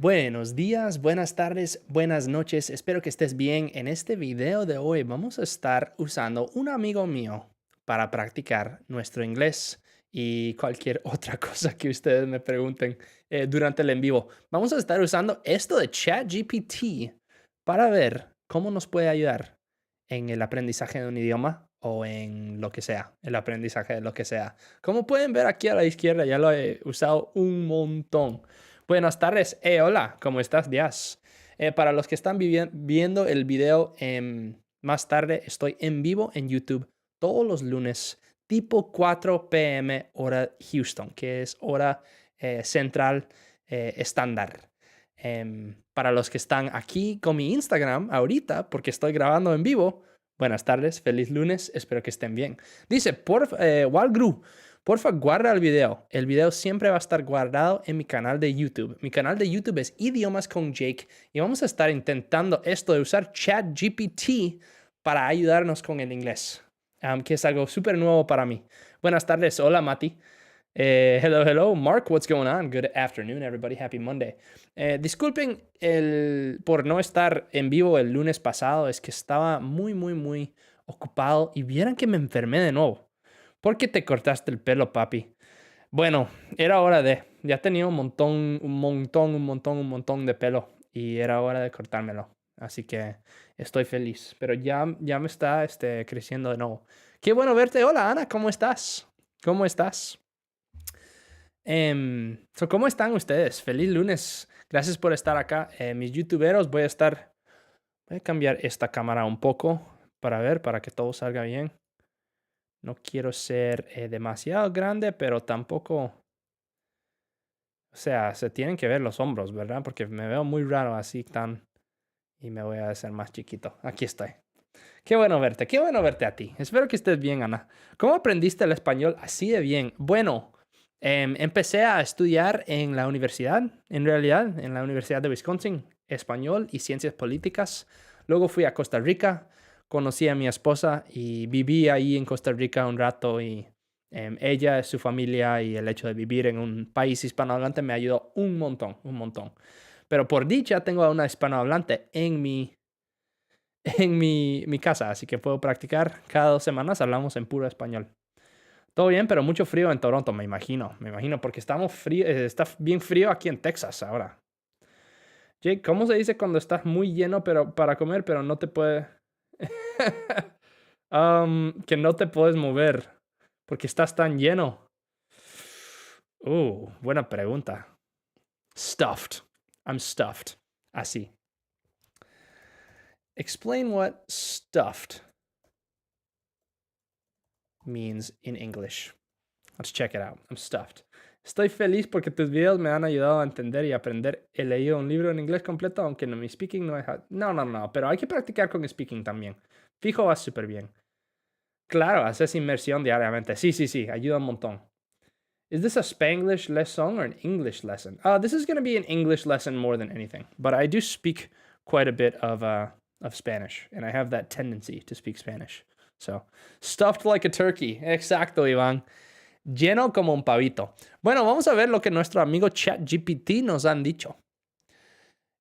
Buenos días, buenas tardes, buenas noches. Espero que estés bien. En este video de hoy vamos a estar usando un amigo mío para practicar nuestro inglés y cualquier otra cosa que ustedes me pregunten durante el en vivo. Vamos a estar usando esto de Chatgpt para ver cómo nos puede ayudar en el aprendizaje de un idioma o en lo que sea, el aprendizaje de lo que sea. Como pueden ver aquí a la izquierda, ya lo he usado un montón. Buenas tardes. Hola, ¿cómo estás, Díaz? Para los que están viendo el video más tarde, estoy en vivo en YouTube todos los lunes, tipo 4 p.m. hora Houston, que es hora central estándar. Para los que están aquí con mi Instagram ahorita, porque estoy grabando en vivo, buenas tardes, feliz lunes, espero que estén bien. Dice, Walgru, porfa, guarda el video. El video siempre va a estar guardado en mi canal de YouTube. Mi canal de YouTube es Idiomas con Jake y vamos a estar intentando esto de usar ChatGPT para ayudarnos con el inglés, que es algo súper nuevo para mí. Buenas tardes, hola Mati. Hello, Mark, what's going on? Good afternoon, everybody. Happy Monday. Disculpen por no estar en vivo el lunes pasado, es que estaba muy ocupado y vieran que me enfermé de nuevo. ¿Por qué te cortaste el pelo, papi? Bueno, era hora de. Ya tenía un montón de pelo y era hora de cortármelo. Así que estoy feliz, pero ya me está creciendo de nuevo. Qué bueno verte. Hola, Ana, ¿cómo estás? ¿Cómo estás? ¿Cómo están ustedes? Feliz lunes. Gracias por estar acá. Mis youtuberos, voy a cambiar esta cámara un poco para que todo salga bien. No quiero ser demasiado grande, pero tampoco... O sea, se tienen que ver los hombros, ¿verdad? Porque me veo muy raro así tan... Y me voy a hacer más chiquito. Aquí estoy. Qué bueno verte a ti. Espero que estés bien, Ana. ¿Cómo aprendiste el español así de bien? Bueno, empecé a estudiar en la universidad, en realidad, en la Universidad de Wisconsin, español y ciencias políticas. Luego fui a Costa Rica, conocí a mi esposa y viví ahí en Costa Rica un rato y ella, su familia y el hecho de vivir en un país hispanohablante me ayudó un montón. Pero por dicha tengo a una hispanohablante en mi casa, así que puedo practicar. Cada 2 semanas hablamos en puro español. Todo bien, pero mucho frío en Toronto, me imagino, porque estamos frío, está bien frío aquí en Texas ahora. Jake, ¿cómo se dice cuando estás muy lleno pero para comer, pero no te puede... que no te puedes mover porque estás tan lleno? Buena pregunta. Stuffed. I'm stuffed. Así. Explain what stuffed means in English. Let's check it out. I'm stuffed. Estoy feliz porque tus videos me han ayudado a entender y aprender. He leído un libro en inglés completo, aunque no, mi speaking no es... No, pero hay que practicar con speaking también. Fijo, va súper bien. Claro, haces inmersión diariamente. Sí, ayuda un montón. Is this a Spanglish lesson or an English lesson? This is going to be an English lesson more than anything, but I do speak quite a bit of Spanish, and I have that tendency to speak Spanish. So, stuffed like a turkey. Exacto, Iván. Lleno como un pavito. Bueno, vamos a ver lo que nuestro amigo ChatGPT nos han dicho.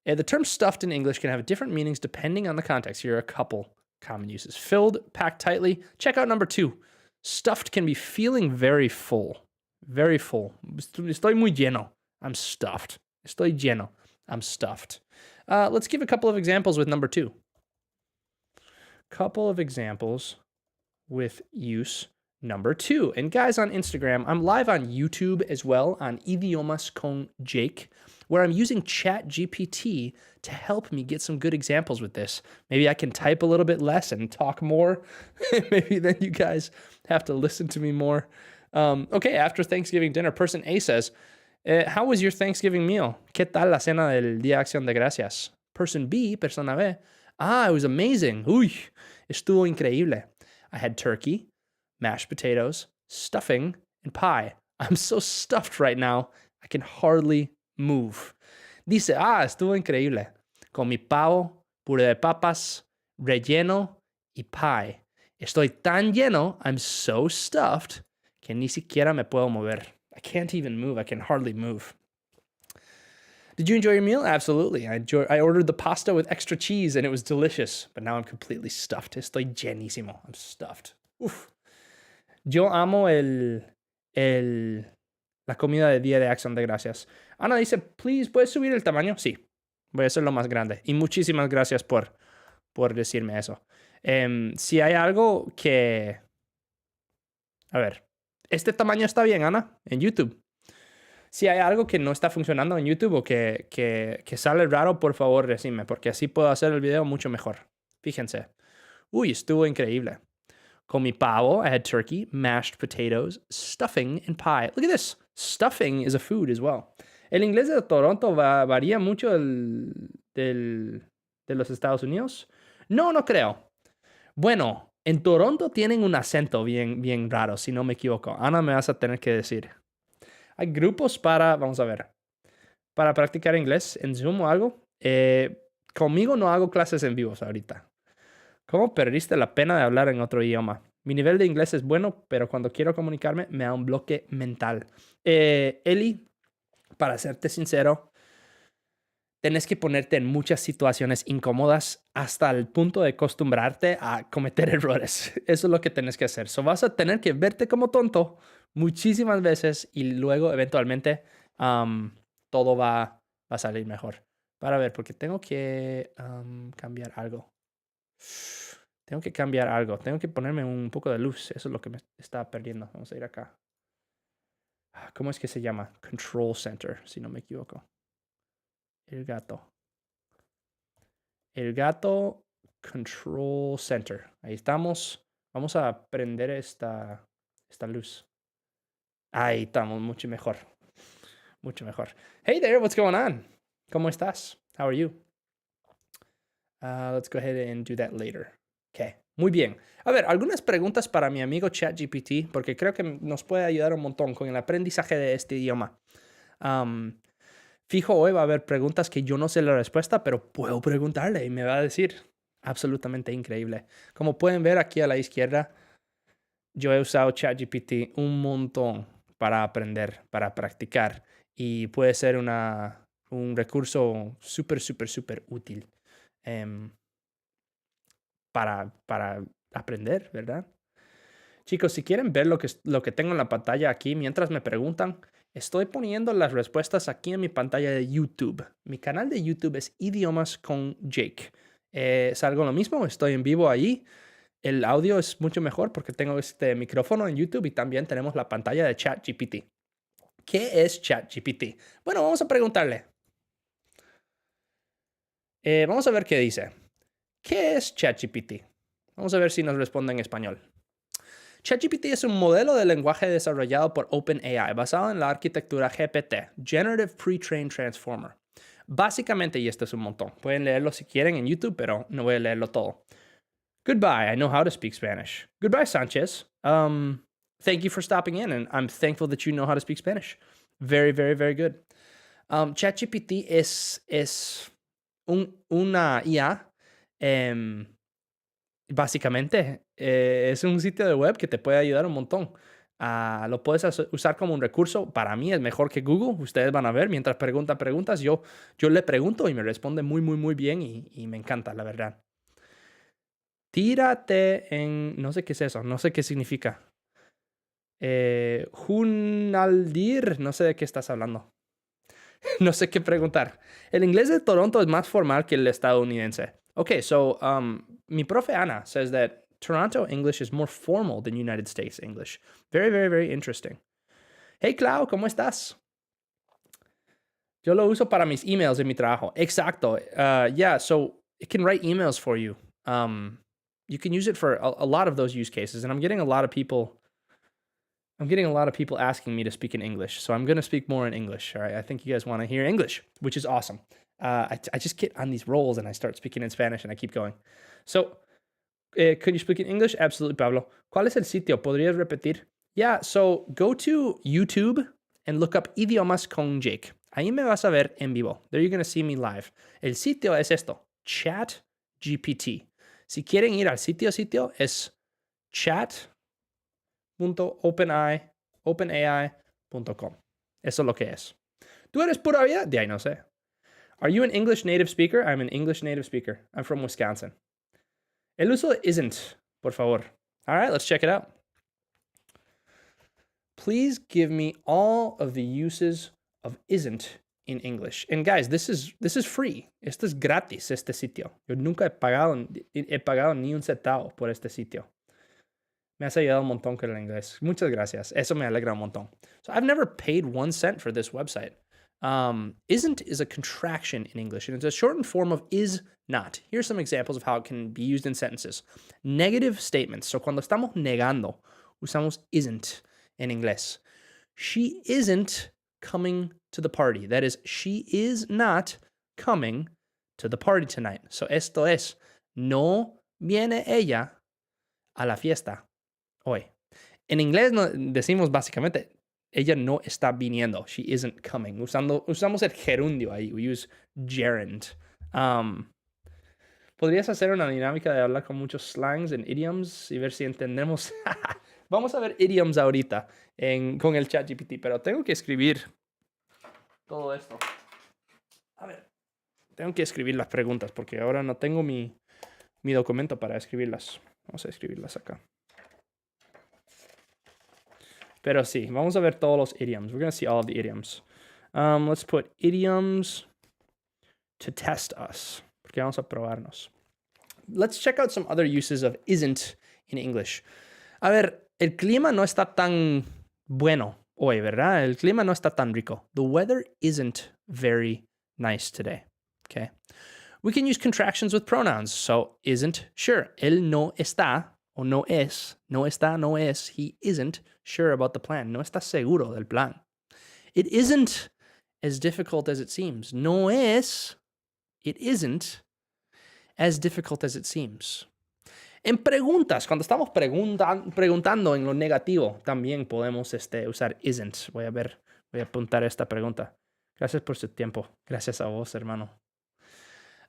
The term stuffed in English can have different meanings depending on the context. Here are a couple common uses. Filled, packed tightly. Check out number 2. Stuffed can be feeling very full. Very full. Estoy muy lleno. I'm stuffed. Estoy lleno. I'm stuffed. Let's give a couple of examples with number 2. Couple of examples with use number 2. And guys on Instagram, I'm live on YouTube as well on Idiomas con Jake, where I'm using ChatGPT to help me get some good examples with this. Maybe I can type a little bit less and talk more. Maybe then you guys have to listen to me more. Okay, after Thanksgiving dinner, person A says, how was your Thanksgiving meal? ¿Qué tal la cena del Día de Acción de Gracias? Person B, persona B, it was amazing. Uy, estuvo increíble. I had turkey, mashed potatoes, stuffing, and pie. I'm so stuffed right now, I can hardly move. Dice, estuvo increíble. Con mi pavo, puré de papas, relleno y pie. Estoy tan lleno, I'm so stuffed, que ni siquiera me puedo mover. I can't even move, I can hardly move. Did you enjoy your meal? Absolutely. I ordered the pasta with extra cheese and it was delicious. But now I'm completely stuffed. Estoy llenísimo. I'm stuffed. Uf. Yo amo la comida de Día de Acción de Gracias. Ana dice, please, ¿puedes subir el tamaño? Sí. Voy a hacerlo más grande. Y muchísimas gracias por decirme eso. Si hay algo que... A ver. ¿Este tamaño está bien, Ana? En YouTube. Si hay algo que no está funcionando en YouTube o que sale raro, por favor, decime, porque así puedo hacer el video mucho mejor. Fíjense. Uy, estuvo increíble. Con mi pavo, I had turkey, mashed potatoes, stuffing, and pie. Look at this. Stuffing is a food as well. El inglés de Toronto varía mucho de los Estados Unidos. No, no creo. Bueno, en Toronto tienen un acento bien raro, si no me equivoco. Ana, me vas a tener que decir. Hay grupos vamos a ver, para practicar inglés en Zoom o algo. Conmigo no hago clases en vivos ahorita. ¿Cómo perdiste la pena de hablar en otro idioma? Mi nivel de inglés es bueno, pero cuando quiero comunicarme me da un bloque mental. Eli, para serte sincero, tenés que ponerte en muchas situaciones incómodas hasta el punto de acostumbrarte a cometer errores. Eso es lo que tenés que hacer. So vas a tener que verte como tonto muchísimas veces y luego eventualmente todo va a salir mejor. Para ver, porque tengo que cambiar algo. Tengo que cambiar algo. Tengo que ponerme un poco de luz. Eso es lo que me está perdiendo. Vamos a ir acá. ¿Cómo es que se llama? Control Center, si no me equivoco. El gato. El gato Control Center. Ahí estamos. Vamos a prender esta luz. Ahí estamos, mucho mejor. Mucho mejor. Hey there, what's going on? ¿Cómo estás? How are you? Let's go ahead and do that later. Okay, muy bien. A ver, algunas preguntas para mi amigo Chatgpt, porque creo que nos puede ayudar un montón con el aprendizaje de este idioma. Fijo, hoy va a haber preguntas que yo no sé la respuesta, pero puedo preguntarle y me va a decir. Absolutamente increíble. Como pueden ver aquí a la izquierda, yo he usado Chatgpt un montón para aprender, para practicar. Y puede ser un recurso súper útil para aprender, ¿verdad? Chicos, si quieren ver lo que tengo en la pantalla aquí mientras me preguntan, estoy poniendo las respuestas aquí en mi pantalla de YouTube. Mi canal de YouTube es Idiomas con Jake. Salgo lo mismo, estoy en vivo ahí. El audio es mucho mejor porque tengo este micrófono en YouTube y también tenemos la pantalla de ChatGPT. ¿Qué es ChatGPT? Bueno, vamos a preguntarle. Vamos a ver qué dice. ¿Qué es ChatGPT? Vamos a ver si nos responde en español. ChatGPT es un modelo de lenguaje desarrollado por OpenAI basado en la arquitectura GPT, Generative Pre-trained Transformer. Básicamente, y esto es un montón, pueden leerlo si quieren en YouTube, pero no voy a leerlo todo. Goodbye, I know how to speak Spanish. Goodbye, Sanchez. Thank you for stopping in, and I'm thankful that you know how to speak Spanish. Very good. ChatGPT es una IA. Básicamente, es un sitio de web que te puede ayudar un montón. Lo puedes usar como un recurso. Para mí es mejor que Google. Ustedes van a ver, mientras preguntan preguntas, yo le pregunto y me responde muy bien y me encanta, la verdad. Tírate en... No sé qué es eso, no sé qué significa. Junaldir, no sé de qué estás hablando. No sé qué preguntar. El inglés de Toronto es más formal que el estadounidense. Okay, so mi profe Ana says that Toronto English is more formal than United States English. Very interesting. Hey, Clau, ¿cómo estás? Yo lo uso para mis emails en mi trabajo. Exacto. Yeah, so it can write emails for you. You can use it for a lot of those use cases, and I'm getting a lot of people asking me to speak in English, so I'm going to speak more in English. All right, I think you guys want to hear English, which is awesome. I just get on these rolls and I start speaking in Spanish and I keep going. So, could you speak in English? Absolutely, Pablo. ¿Cuál es el sitio? ¿Podrías repetir? Yeah, so go to YouTube and look up Idiomas con Jake. Ahí me vas a ver en vivo. There you're going to see me live. El sitio es esto, ChatGPT. Si quieren ir al sitio es chat.openai.com. Eso es lo que es. ¿Tú eres pura vida? De ahí no sé. Are you an English native speaker? I'm an English native speaker. I'm from Wisconsin. El uso de isn't, por favor. All right, let's check it out. Please give me all of the uses of isn't in English. And guys, this is free. Esto es gratis, este sitio. Yo nunca he pagado ni un centavo por este sitio. Me has ayudado un montón con el inglés. Muchas gracias. Eso me alegra un montón. So I've never paid 1 cent for this website. Isn't is a contraction in English, and it's a shortened form of is not. Here's some examples of how it can be used in sentences. Negative statements. So cuando estamos negando, usamos isn't in inglés. She isn't coming to the party. That is, she is not coming to the party tonight. So esto es, no viene ella a la fiesta hoy. En inglés decimos básicamente, ella no está viniendo. She isn't coming. Usamos el gerundio ahí. We use gerund. ¿Podrías hacer una dinámica de hablar con muchos slangs en idioms y ver si entendemos? Vamos a ver idioms ahorita con el Chatgpt, pero tengo que escribir todo esto. A ver, tengo que escribir las preguntas porque ahora no tengo mi documento para escribirlas. Vamos a escribirlas acá. Pero sí, vamos a ver todos los idioms. We're going to see all of the idioms. Let's put idioms to test us. Porque vamos a probarnos. Let's check out some other uses of isn't in English. A ver, el clima no está tan bueno hoy, ¿verdad? El clima no está tan rico. The weather isn't very nice today. Okay. We can use contractions with pronouns. So, isn't, sure. Él no está, o no es, no está, no es. He isn't sure about the plan. No está seguro del plan. It isn't as difficult as it seems. No es, it isn't as difficult as it seems. En preguntas, cuando estamos preguntando en lo negativo, también podemos usar isn't. Voy a apuntar esta pregunta. Gracias por su tiempo. Gracias a vos, hermano.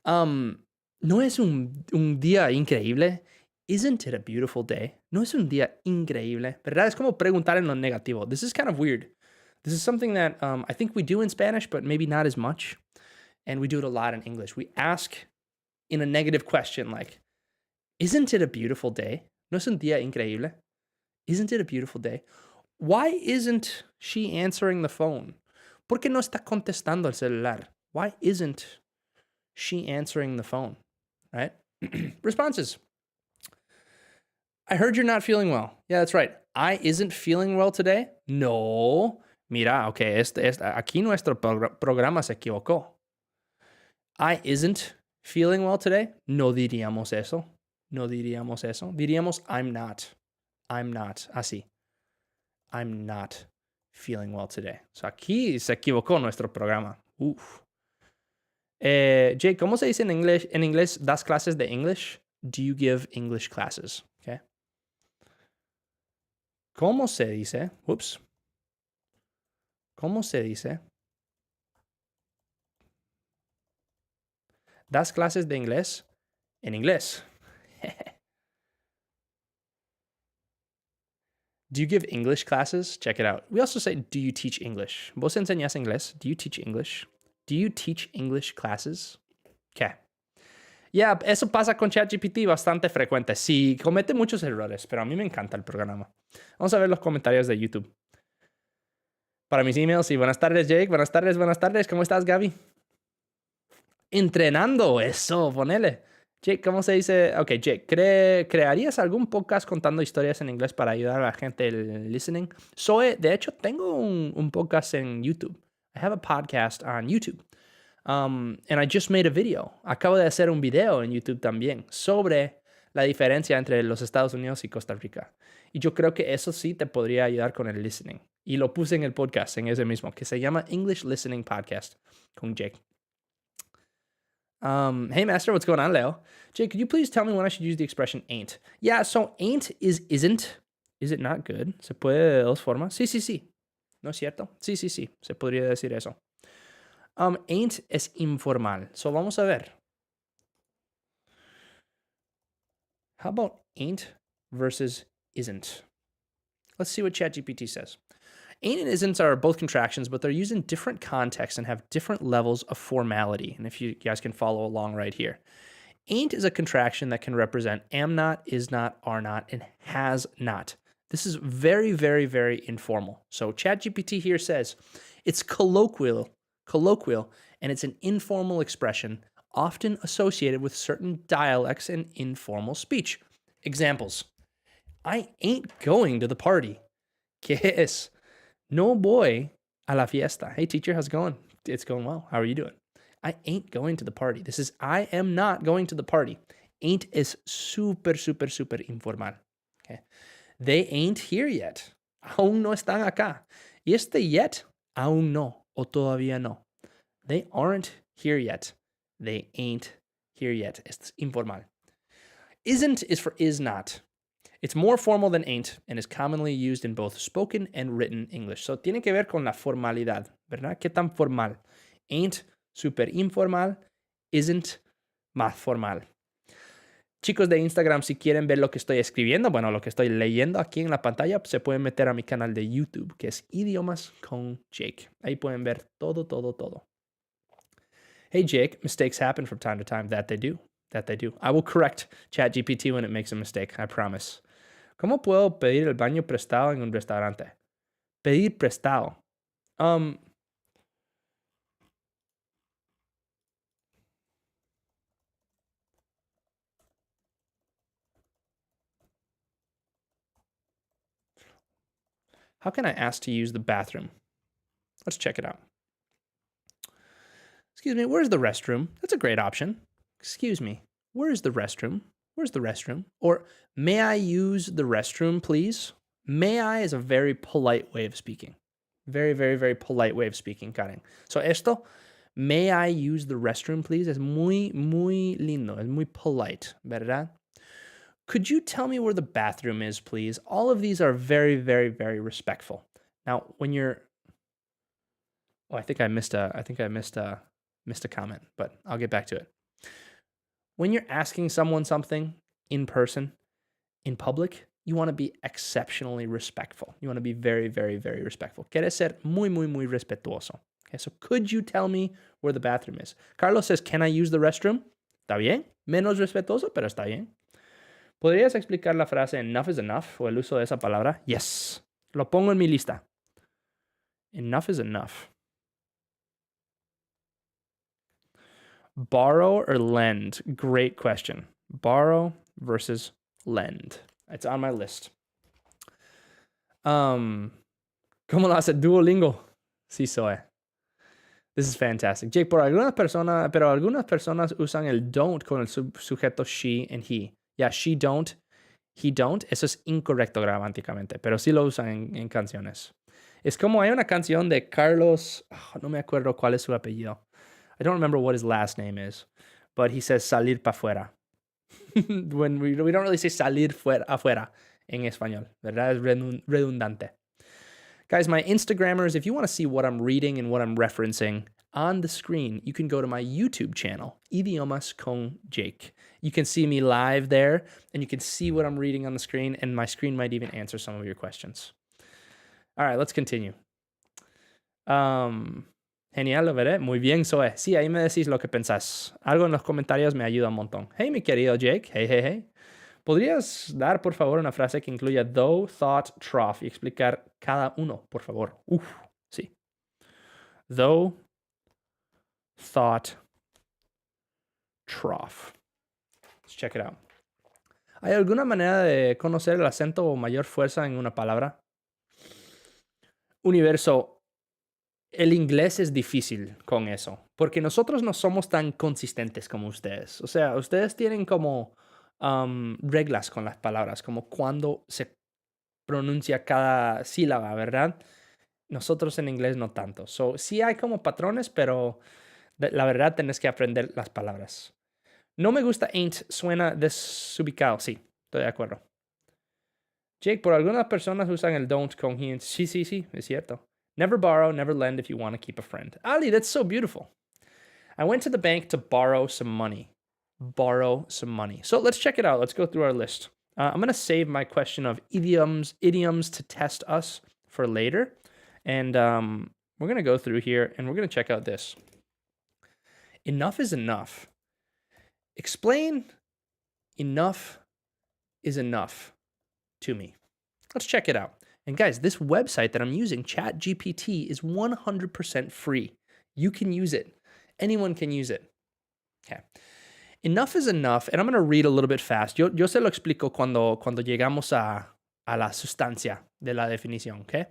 ¿No es un día increíble? Isn't it a beautiful day? ¿No es un día increíble? ¿Verdad? Es como preguntar en lo negativo. This is kind of weird. This is something that I think we do in Spanish, but maybe not as much. And we do it a lot in English. We ask in a negative question like, isn't it a beautiful day? ¿No es un día increíble? Isn't it a beautiful day? Why isn't she answering the phone? ¿Por qué no está contestando el celular? Why isn't she answering the phone? Right? Responses. I heard you're not feeling well. Yeah, that's right. I isn't feeling well today. No. Mira, okay, aquí nuestro programa se equivocó. I isn't feeling well today. No diríamos eso. No diríamos eso. Diríamos I'm not. I'm not. Así. I'm not feeling well today. So aquí se equivocó nuestro programa. Uf. Jake, ¿cómo se dice en inglés? En inglés, ¿das clases de English? Do you give English classes? Okay. ¿Cómo se dice? Whoops. ¿Cómo se dice? ¿Das clases de inglés? En inglés. Do you give English classes? Check it out. We also say, do you teach English? ¿Vos enseñas inglés? Do you teach English? Do you teach English classes? Okay. Yeah, eso pasa con Chatgpt bastante frecuente. Sí, comete muchos errores, pero a mí me encanta el programa. Vamos a ver los comentarios de YouTube. Para mis emails, y buenas tardes, Jake. Buenas tardes, buenas tardes. ¿Cómo estás, Gaby? Entrenando, eso, ponele. Jake, ¿cómo se dice? Ok, Jake, ¿crearías algún podcast contando historias en inglés para ayudar a la gente el listening? De hecho, tengo un podcast en YouTube. I have a podcast on YouTube. And I just made a video. Acabo de hacer un video en YouTube también sobre la diferencia entre los Estados Unidos y Costa Rica. Y yo creo que eso sí te podría ayudar con el listening. Y lo puse en el podcast, en ese mismo, que se llama English Listening Podcast con Jake. Hey, Master, what's going on, Leo? Jake, could you please tell me when I should use the expression ain't? Yeah, so ain't is isn't. Is it not good? ¿Se puede de dos formas? Sí, sí, sí. ¿No es cierto? Sí, sí, sí. Se podría decir eso. Ain't es informal. So vamos a ver. How about ain't versus isn't? Let's see what ChatGPT says. Ain't and isn't are both contractions, but they're used in different contexts and have different levels of formality. And if you guys can follow along right here. Ain't is a contraction that can represent am not, is not, are not, and has not. This is very, very, very informal. So Chatgpt here says it's colloquial, and it's an informal expression often associated with certain dialects and informal speech. Examples. I ain't going to the party. ¿Qué es? No voy a la fiesta. Hey teacher, how's it going? It's going well. How are you doing? I ain't going to the party. This is I am not going to the party. Ain't is super, super, super informal. Okay. They ain't here yet. Aún no están acá. Y este yet, aún no, o todavía no. They aren't here yet. They ain't here yet. Es informal. Isn't is for is not. It's more formal than ain't and is commonly used in both spoken and written English. So tiene que ver con la formalidad, ¿verdad? ¿Qué tan formal? Ain't, super informal. Isn't, más formal. Chicos de Instagram, si quieren ver lo que estoy escribiendo, bueno, lo que estoy leyendo aquí en la pantalla, se pueden meter a mi canal de YouTube, que es Idiomas con Jake. Ahí pueden ver todo, todo, todo. Hey, Jake, mistakes happen from time to time. That they do. I will correct ChatGPT when it makes a mistake, I promise. ¿Cómo puedo pedir el baño prestado en un restaurante? Pedir prestado. How can I ask to use the bathroom? Let's check it out. Excuse me, where's the restroom? That's a great option. Excuse me, where's the restroom? Where's the restroom? Or may I use the restroom, please? May I is a very polite way of speaking. Very, very, very polite way of speaking, Karen. So esto, may I use the restroom, please? Es muy, muy lindo. Es muy polite, ¿verdad? Could you tell me where the bathroom is, please? All of these are very, very, very respectful. Now, when you're... Oh, I think I missed a comment, but I'll get back to it. When you're asking someone something in person, in public, you want to be exceptionally respectful. You want to be very, very, very respectful. Quieres ser muy, muy, muy respetuoso. Okay, so could you tell me where the bathroom is? Carlos says, can I use the restroom? ¿Está bien? Menos respetuoso, pero está bien. ¿Podrías explicar la frase enough is enough o el uso de esa palabra? Yes. Lo pongo en mi lista. Enough is enough. Borrow or lend? Great question. Borrow versus lend. It's on my list. ¿Cómo lo hace Duolingo? Sí soy. This is fantastic. Jake, pero algunas personas usan el don't con el sujeto she and he. Yeah, she don't, he don't. Eso es incorrecto gramáticamente, pero sí lo usan en canciones. Es como hay una canción de Carlos, no me acuerdo cuál es su apellido. I don't remember what his last name is, but he says salir pa' fuera. When we don't really say salir afuera en español, ¿verdad? Es redundante. Guys, my Instagrammers, if you want to see what I'm reading and what I'm referencing on the screen, you can go to my YouTube channel, Idiomas con Jake. You can see me live there, and you can see what I'm reading on the screen, and my screen might even answer some of your questions. All right, let's continue. Genial, lo veré. Muy bien, Zoe. Sí, ahí me decís lo que pensás. Algo en los comentarios me ayuda un montón. Hey, mi querido Jake. Hey, hey, hey. ¿Podrías dar, por favor, una frase que incluya though, thought, trough y explicar cada uno, por favor? Sí. Though, thought, trough. Let's check it out. ¿Hay alguna manera de conocer el acento o mayor fuerza en una palabra? Universo, el inglés es difícil con eso, porque nosotros no somos tan consistentes como ustedes. O sea, ustedes tienen como reglas con las palabras, como cuando se pronuncia cada sílaba, ¿verdad? Nosotros en inglés no tanto. So, sí hay como patrones, pero la verdad tenés que aprender las palabras. No me gusta ain't, suena desubicado. Sí, estoy de acuerdo. Jake, por algunas personas usan el don't con he. Sí, es cierto. Never borrow, never lend if you want to keep a friend. Ali, that's so beautiful. I went to the bank to borrow some money. Borrow some money. So let's check it out. Let's go through our list. I'm going to save my question of idioms to test us for later. And we're going to go through here and we're going to check out this. Enough is enough. Explain enough is enough to me. Let's check it out. And guys, this website that I'm using, Chatgpt, is 100% free. You can use it. Anyone can use it. Okay. Enough is enough, and I'm going to read a little bit fast. Yo se lo explico cuando llegamos a la sustancia de la definición, okay?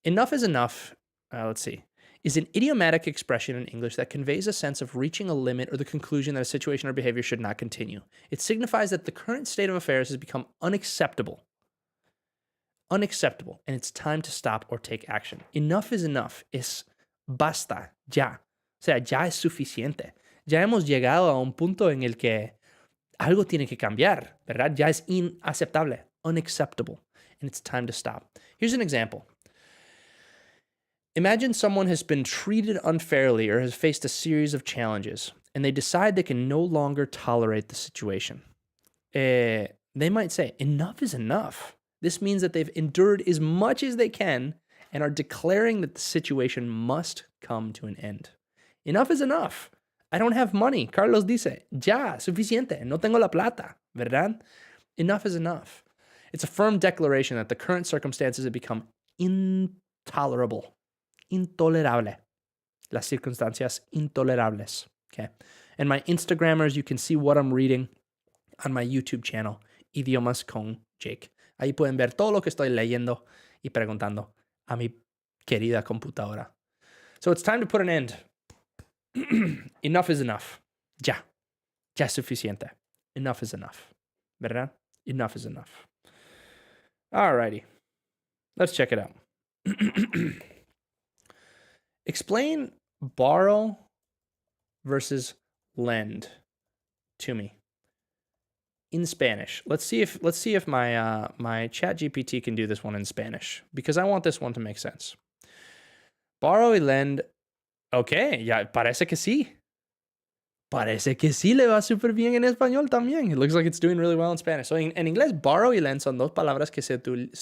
Enough is enough, let's see, is an idiomatic expression in English that conveys a sense of reaching a limit or the conclusion that a situation or behavior should not continue. It signifies that the current state of affairs has become unacceptable. Unacceptable, and it's time to stop or take action. Enough is enough. Es basta, ya. O sea, ya es suficiente. Ya hemos llegado a un punto en el que algo tiene que cambiar, ¿verdad? Ya es inaceptable, unacceptable, and it's time to stop. Here's an example. Imagine someone has been treated unfairly or has faced a series of challenges, and they decide they can no longer tolerate the situation. They might say, enough is enough. This means that they've endured as much as they can and are declaring that the situation must come to an end. Enough is enough. I don't have money. Carlos dice, ya, suficiente. No tengo la plata, ¿verdad? Enough is enough. It's a firm declaration that the current circumstances have become intolerable. Intolerable. Las circunstancias intolerables. Okay. And my Instagrammers, you can see what I'm reading on my YouTube channel, Idiomas con Jake. Ahí pueden ver todo lo que estoy leyendo y preguntando a mi querida computadora. So it's time to put an end. Enough is enough. Ya. Ya es suficiente. Enough is enough. ¿Verdad? Enough is enough. Alrighty. Let's check it out. Explain borrow versus lend to me in Spanish. Let's see if my my Chatgpt can do this one in Spanish, because I want this one to make sense. Borrow y lend. Okay, ya parece que sí. Parece que sí le va súper bien en español también. It looks like it's doing really well in Spanish. So en inglés, borrow y lend son dos palabras que se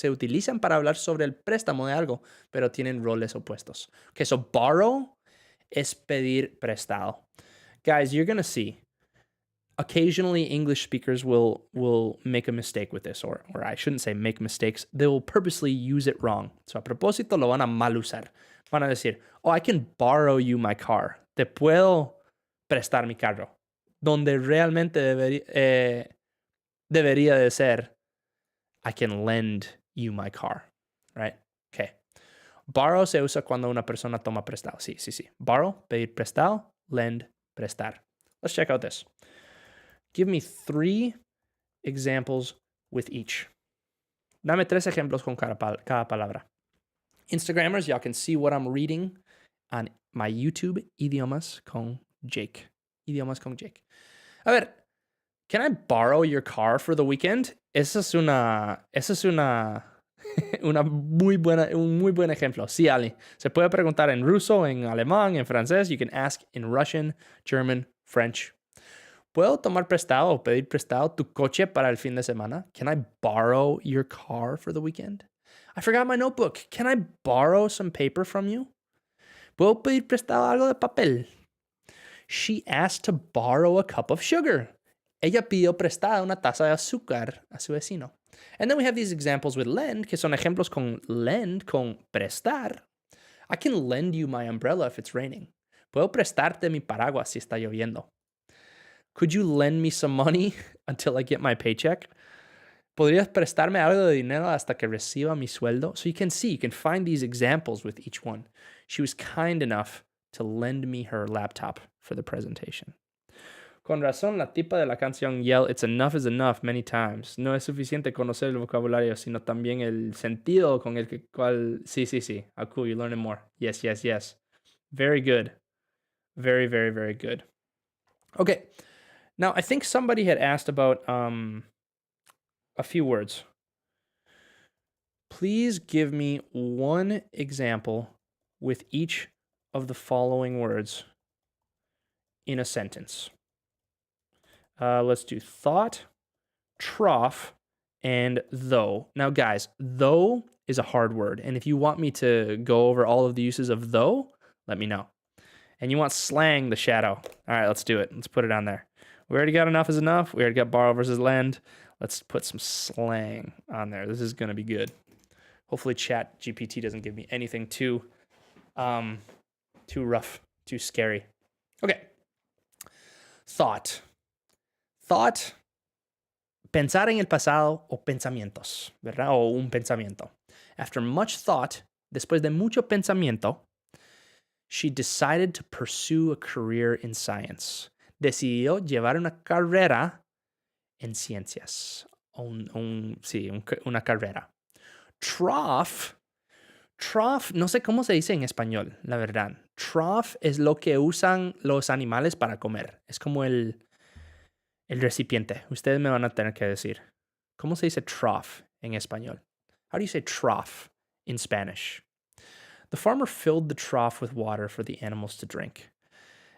utilizan para hablar sobre el préstamo de algo, pero tienen roles opuestos. Okay, so borrow es pedir prestado. Guys, you're going to see. Occasionally, English speakers will make a mistake with this, or I shouldn't say make mistakes. They will purposely use it wrong. So a propósito lo van a mal usar. Van a decir, oh, I can borrow you my car. Te puedo prestar mi carro. Donde realmente debería de ser, I can lend you my car. Right? Okay. Borrow se usa cuando una persona toma prestado. Sí. Borrow, pedir prestado. Lend, prestar. Let's check out this. Give me 3 examples with each. Dame 3 ejemplos con cada palabra. Instagrammers, y'all can see what I'm reading on my YouTube, Idiomas con Jake. Idiomas con Jake. A ver, can I borrow your car for the weekend? Esa es una un muy buen ejemplo. Sí, Ali. Se puede preguntar en ruso, en alemán, en francés. You can ask in Russian, German, French. ¿Puedo tomar prestado o pedir prestado tu coche para el fin de semana? Can I borrow your car for the weekend? I forgot my notebook. Can I borrow some paper from you? ¿Puedo pedir prestado algo de papel? She asked to borrow a cup of sugar. Ella pidió prestada una taza de azúcar a su vecino. And then we have these examples with lend, que son ejemplos con lend, con prestar. I can lend you my umbrella if it's raining. Puedo prestarte mi paraguas si está lloviendo. Could you lend me some money until I get my paycheck? ¿Podrías prestarme algo de dinero hasta que reciba mi sueldo? So you can find these examples with each one. She was kind enough to lend me her laptop for the presentation. Con razón, la tipa de la canción yell, it's enough is enough many times. No es suficiente conocer el vocabulario, sino también el sentido con el cual... Sí. How cool, you're learning more. Yes. Very good. Very, very, very good. Okay. Now, I think somebody had asked about a few words. Please give me one example with each of the following words in a sentence. Let's do thought, trough, and though. Now, guys, though is a hard word. And if you want me to go over all of the uses of though, let me know. And you want slang, the shadow. All right, let's do it. Let's put it on there. We already got enough is enough. We already got borrow versus lend. Let's put some slang on there. This is going to be good. Hopefully Chatgpt doesn't give me anything too rough, too scary. Okay. Thought. Thought, pensar en el pasado o pensamientos, ¿verdad? O un pensamiento. After much thought, después de mucho pensamiento, she decided to pursue a career in science. Decidió llevar una carrera en ciencias. Una carrera. Trough, no sé cómo se dice en español, la verdad. Trough es lo que usan los animales para comer. Es como el recipiente. Ustedes me van a tener que decir. ¿Cómo se dice trough en español? How do you say trough in Spanish? The farmer filled the trough with water for the animals to drink.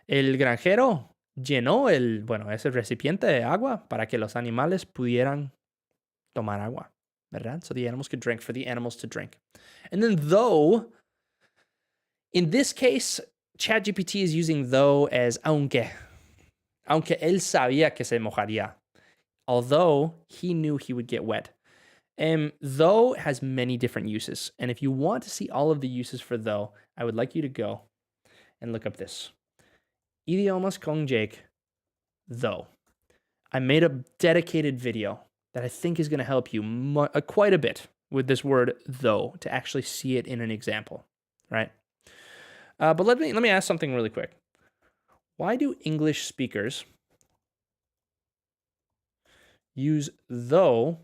El granjero llenó ese recipiente de agua para que los animales pudieran tomar agua, ¿verdad? So the animals could drink, for the animals to drink. And then though, in this case, ChatGPT is using though as aunque él sabía que se mojaría, although he knew he would get wet. Though has many different uses. And if you want to see all of the uses for though, I would like you to go and look up this. Idiomas con Jake, though. I made a dedicated video that I think is going to help you quite a bit with this word though, to actually see it in an example, right? But let me ask something really quick. Why do English speakers use though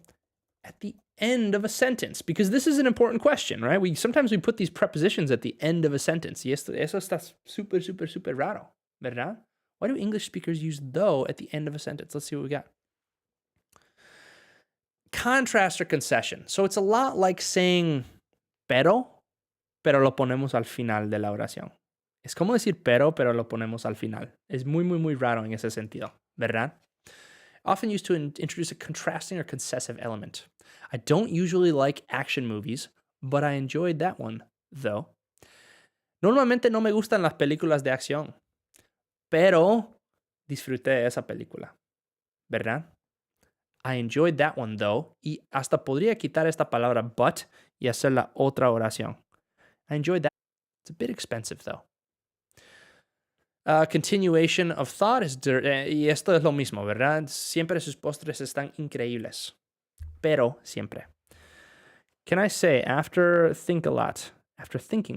at the end of a sentence? Because this is an important question, right? Sometimes we put these prepositions at the end of a sentence. Y eso está súper raro, ¿verdad? Why do English speakers use though at the end of a sentence? Let's see what we got. Contrast or concession. So it's a lot like saying pero lo ponemos al final de la oración. Es como decir pero lo ponemos al final. Es muy raro en ese sentido, ¿verdad? Often used to introduce a contrasting or concessive element. I don't usually like action movies, but I enjoyed that one, though. Normalmente no me gustan las películas de acción, pero disfruté esa película, ¿verdad? I enjoyed that one, though. Y hasta podría quitar esta palabra but y hacer la otra oración. I enjoyed that. It's a bit expensive, though. Continuation of thought y esto es lo mismo, ¿verdad? Siempre sus postres están increíbles. Pero siempre. Can I say after thinking a lot, after think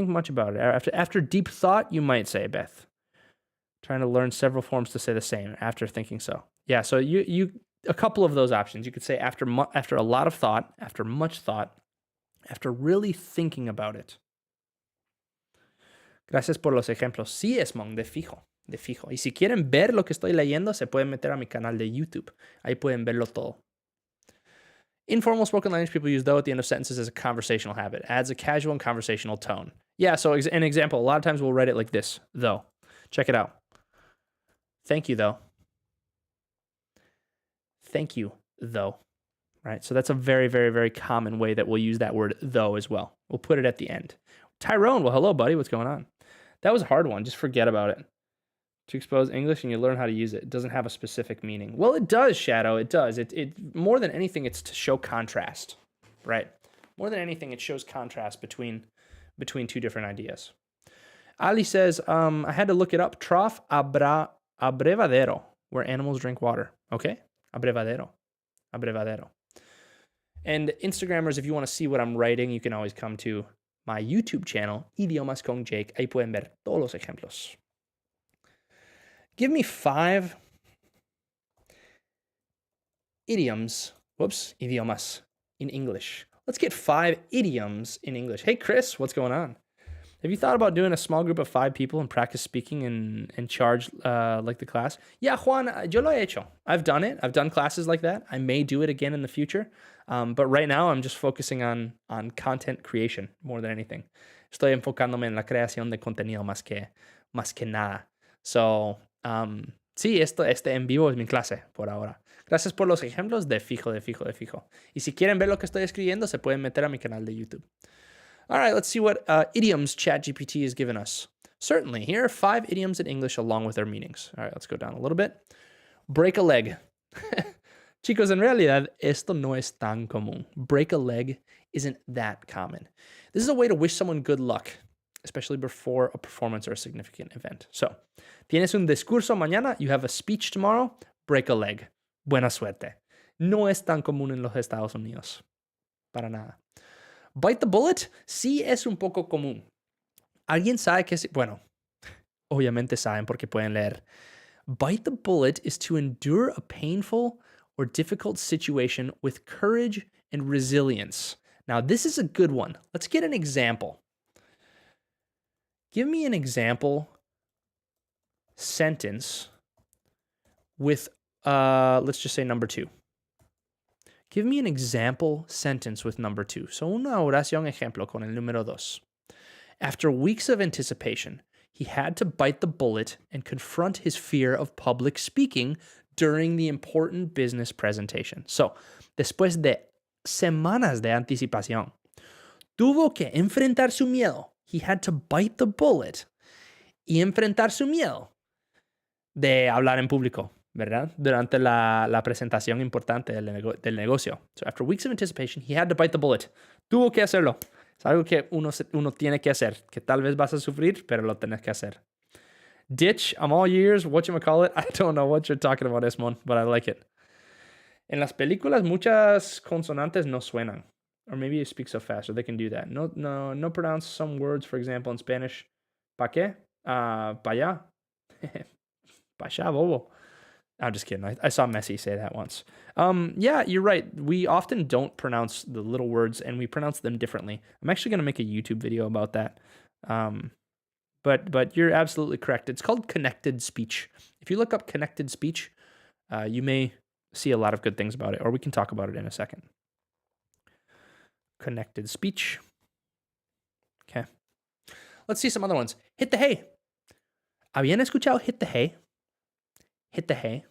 much about it, after deep thought, you might say, Beth. Trying to learn several forms to say the same after thinking so. Yeah, so you a couple of those options. You could say after a lot of thought, after much thought, after really thinking about it. Gracias por los ejemplos. Sí, Esmond, de fijo. Y si quieren ver lo que estoy leyendo, se pueden meter a mi canal de YouTube. Ahí pueden verlo todo. Informal spoken language people use though at the end of sentences as a conversational habit. Adds a casual and conversational tone. Yeah, so an example, a lot of times we'll write it like this, though. Check it out. Thank you, though. Thank you, though. Right? So that's a very common way that we'll use that word though as well. We'll put it at the end. Tyrone, well, hello, buddy. What's going on? That was a hard one. Just forget about it. To expose English and you learn how to use it. It doesn't have a specific meaning. Well, it does, Shadow. It does. It more than anything, it's to show contrast, right? More than anything, it shows contrast between two different ideas. Ali says, I had to look it up. Trough abrevadero, where animals drink water. Okay? Abrevadero. And Instagrammers, if you want to see what I'm writing, you can always come to my YouTube channel, Idiomas con Jake. Ahí pueden ver todos los ejemplos. Give me 5 idiomas in English. Let's get 5 idioms in English. Hey, Chris, what's going on? Have you thought about doing a small group of 5 people and practice speaking and charge like the class? Yeah, Juan, yo lo he hecho. I've done it. I've done classes like that. I may do it again in the future. But right now, I'm just focusing on content creation more than anything. Estoy enfocándome en la creación de contenido más que nada. So Sí, este en vivo es mi clase por ahora. Gracias por los ejemplos de fijo, de fijo, de fijo. Y si quieren ver lo que estoy escribiendo, se pueden meter a mi canal de YouTube. All right, let's see what idioms ChatGPT has given us. Certainly, here are 5 idioms in English along with their meanings. All right, let's go down a little bit. Break a leg. Chicos, en realidad, esto no es tan común. Break a leg isn't that common. This is a way to wish someone good luck, especially before a performance or a significant event. So, tienes un discurso mañana, you have a speech tomorrow, break a leg. Buena suerte. No es tan común en los Estados Unidos. Para nada. Bite the bullet, sí es un poco común. ¿Alguien sabe qué es? Bueno, obviamente saben porque pueden leer. Bite the bullet is to endure a painful or difficult situation with courage and resilience. Now, this is a good one. Let's get an example. Give me an example sentence with, let's just say number 2. Give me an example sentence with number 2. So, una oración ejemplo con el número 2. After weeks of anticipation, he had to bite the bullet and confront his fear of public speaking during the important business presentation. So, después de semanas de anticipación, tuvo que enfrentar su miedo. He had to bite the bullet y enfrentar su miedo de hablar en público, ¿verdad? Durante la presentación importante del negocio. So, after weeks of anticipation, he had to bite the bullet. Tuvo que hacerlo. Es algo que uno tiene que hacer, que tal vez vas a sufrir, pero lo tienes que hacer. Ditch, I'm all ears, whatchamacallit. I don't know what you're talking about, Esmon, but I like it. En las películas, muchas consonantes no suenan. Or maybe you speak so fast, or they can do that. No pronounce some words, for example, in Spanish. ¿Pa qué? Pa allá. Pa allá, bobo. I'm just kidding. I saw Messi say that once. Yeah, you're right. We often don't pronounce the little words, and we pronounce them differently. I'm actually going to make a YouTube video about that. But you're absolutely correct. It's called connected speech. If you look up connected speech, you may see a lot of good things about it, or we can talk about it in a second. Connected speech. Okay. Let's see some other ones. Hit the hay. ¿Habían escuchado hit the hay? Hit the hay.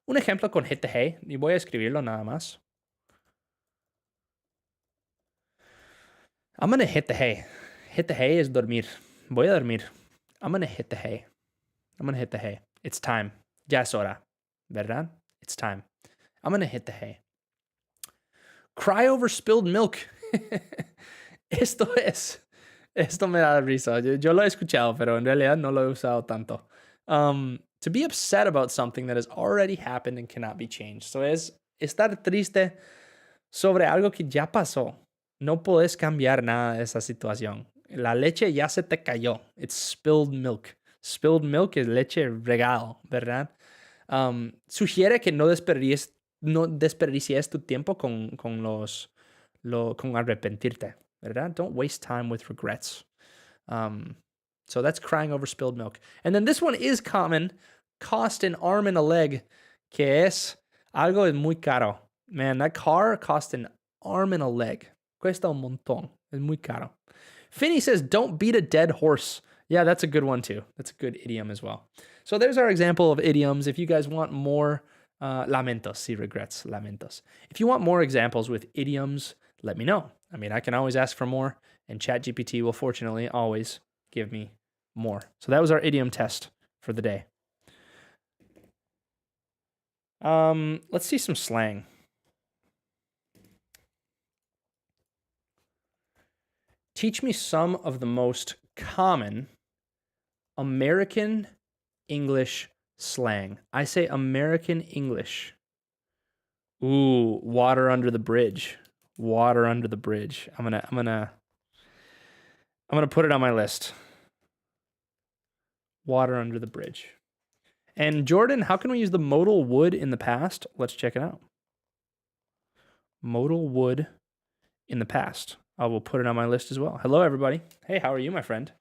Un ejemplo con hit the hay, y voy a escribirlo nada más. I'm gonna hit the hay. Hit the hay es dormir. Voy a dormir. I'm gonna hit the hay. I'm gonna hit the hay. It's time. Ya es hora. ¿Verdad? It's time. I'm gonna hit the hay. Cry over spilled milk. Esto me da risa. Yo lo he escuchado, pero en realidad no lo he usado tanto. To be upset about something that has already happened and cannot be changed. So es estar triste sobre algo que ya pasó. No puedes cambiar nada de esa situación. La leche ya se te cayó. It's spilled milk. Spilled milk es leche regado, ¿verdad? Sugiere que no desperdicies tu tiempo con arrepentirte, ¿verdad? Don't waste time with regrets. So that's crying over spilled milk. And then this one is common. Cost an arm and a leg, que es algo es muy caro. Man, that car cost an arm and a leg. Cuesta un montón. Es muy caro. Finney says, don't beat a dead horse. Yeah, that's a good one too. That's a good idiom as well. So there's our example of idioms. If you guys want more, lamentos, sí, regrets, lamentos. If you want more examples with idioms, let me know. I mean, I can always ask for more, and ChatGPT will fortunately always give me more. So that was our idiom test for the day. Let's see some slang. Teach me some of the most common American English slang. I say American English. Ooh, water under the bridge. Water under the bridge. I'm gonna put it on my list. Water under the bridge. And Jordan, how can we use the modal would in the past? Let's check it out. Modal would in the past. I will put it on my list as well. Hello, everybody. Hey, how are you, my friend?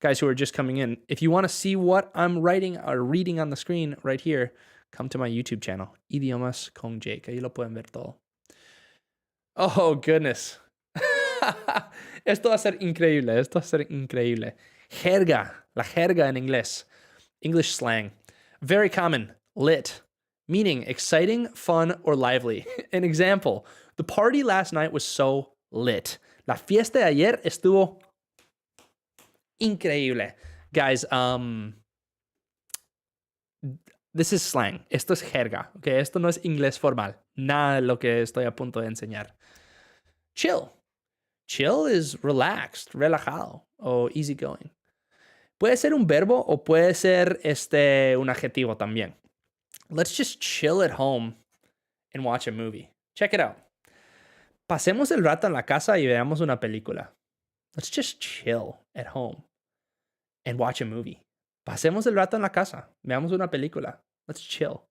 Guys who are just coming in, if you want to see what I'm writing or reading on the screen right here, come to my YouTube channel, Idiomas con Jake. Ahí lo pueden ver todo. Oh, goodness. Esto va a ser increíble. Esto va a ser increíble. Jerga. La jerga en inglés. English slang. Very common, lit, meaning exciting, fun, or lively. An example, the party last night was so lit. La fiesta de ayer estuvo increíble. Guys, this is slang. Esto es jerga, okay? Esto no es inglés formal. Nada de lo que estoy a punto de enseñar. Chill. Chill is relaxed, relajado, o easygoing. Puede ser un verbo o puede ser un adjetivo también. Let's just chill at home and watch a movie. Check it out. Pasemos el rato en la casa y veamos una película. Let's just chill at home and watch a movie. Pasemos el rato en la casa. Veamos una película. Let's chill.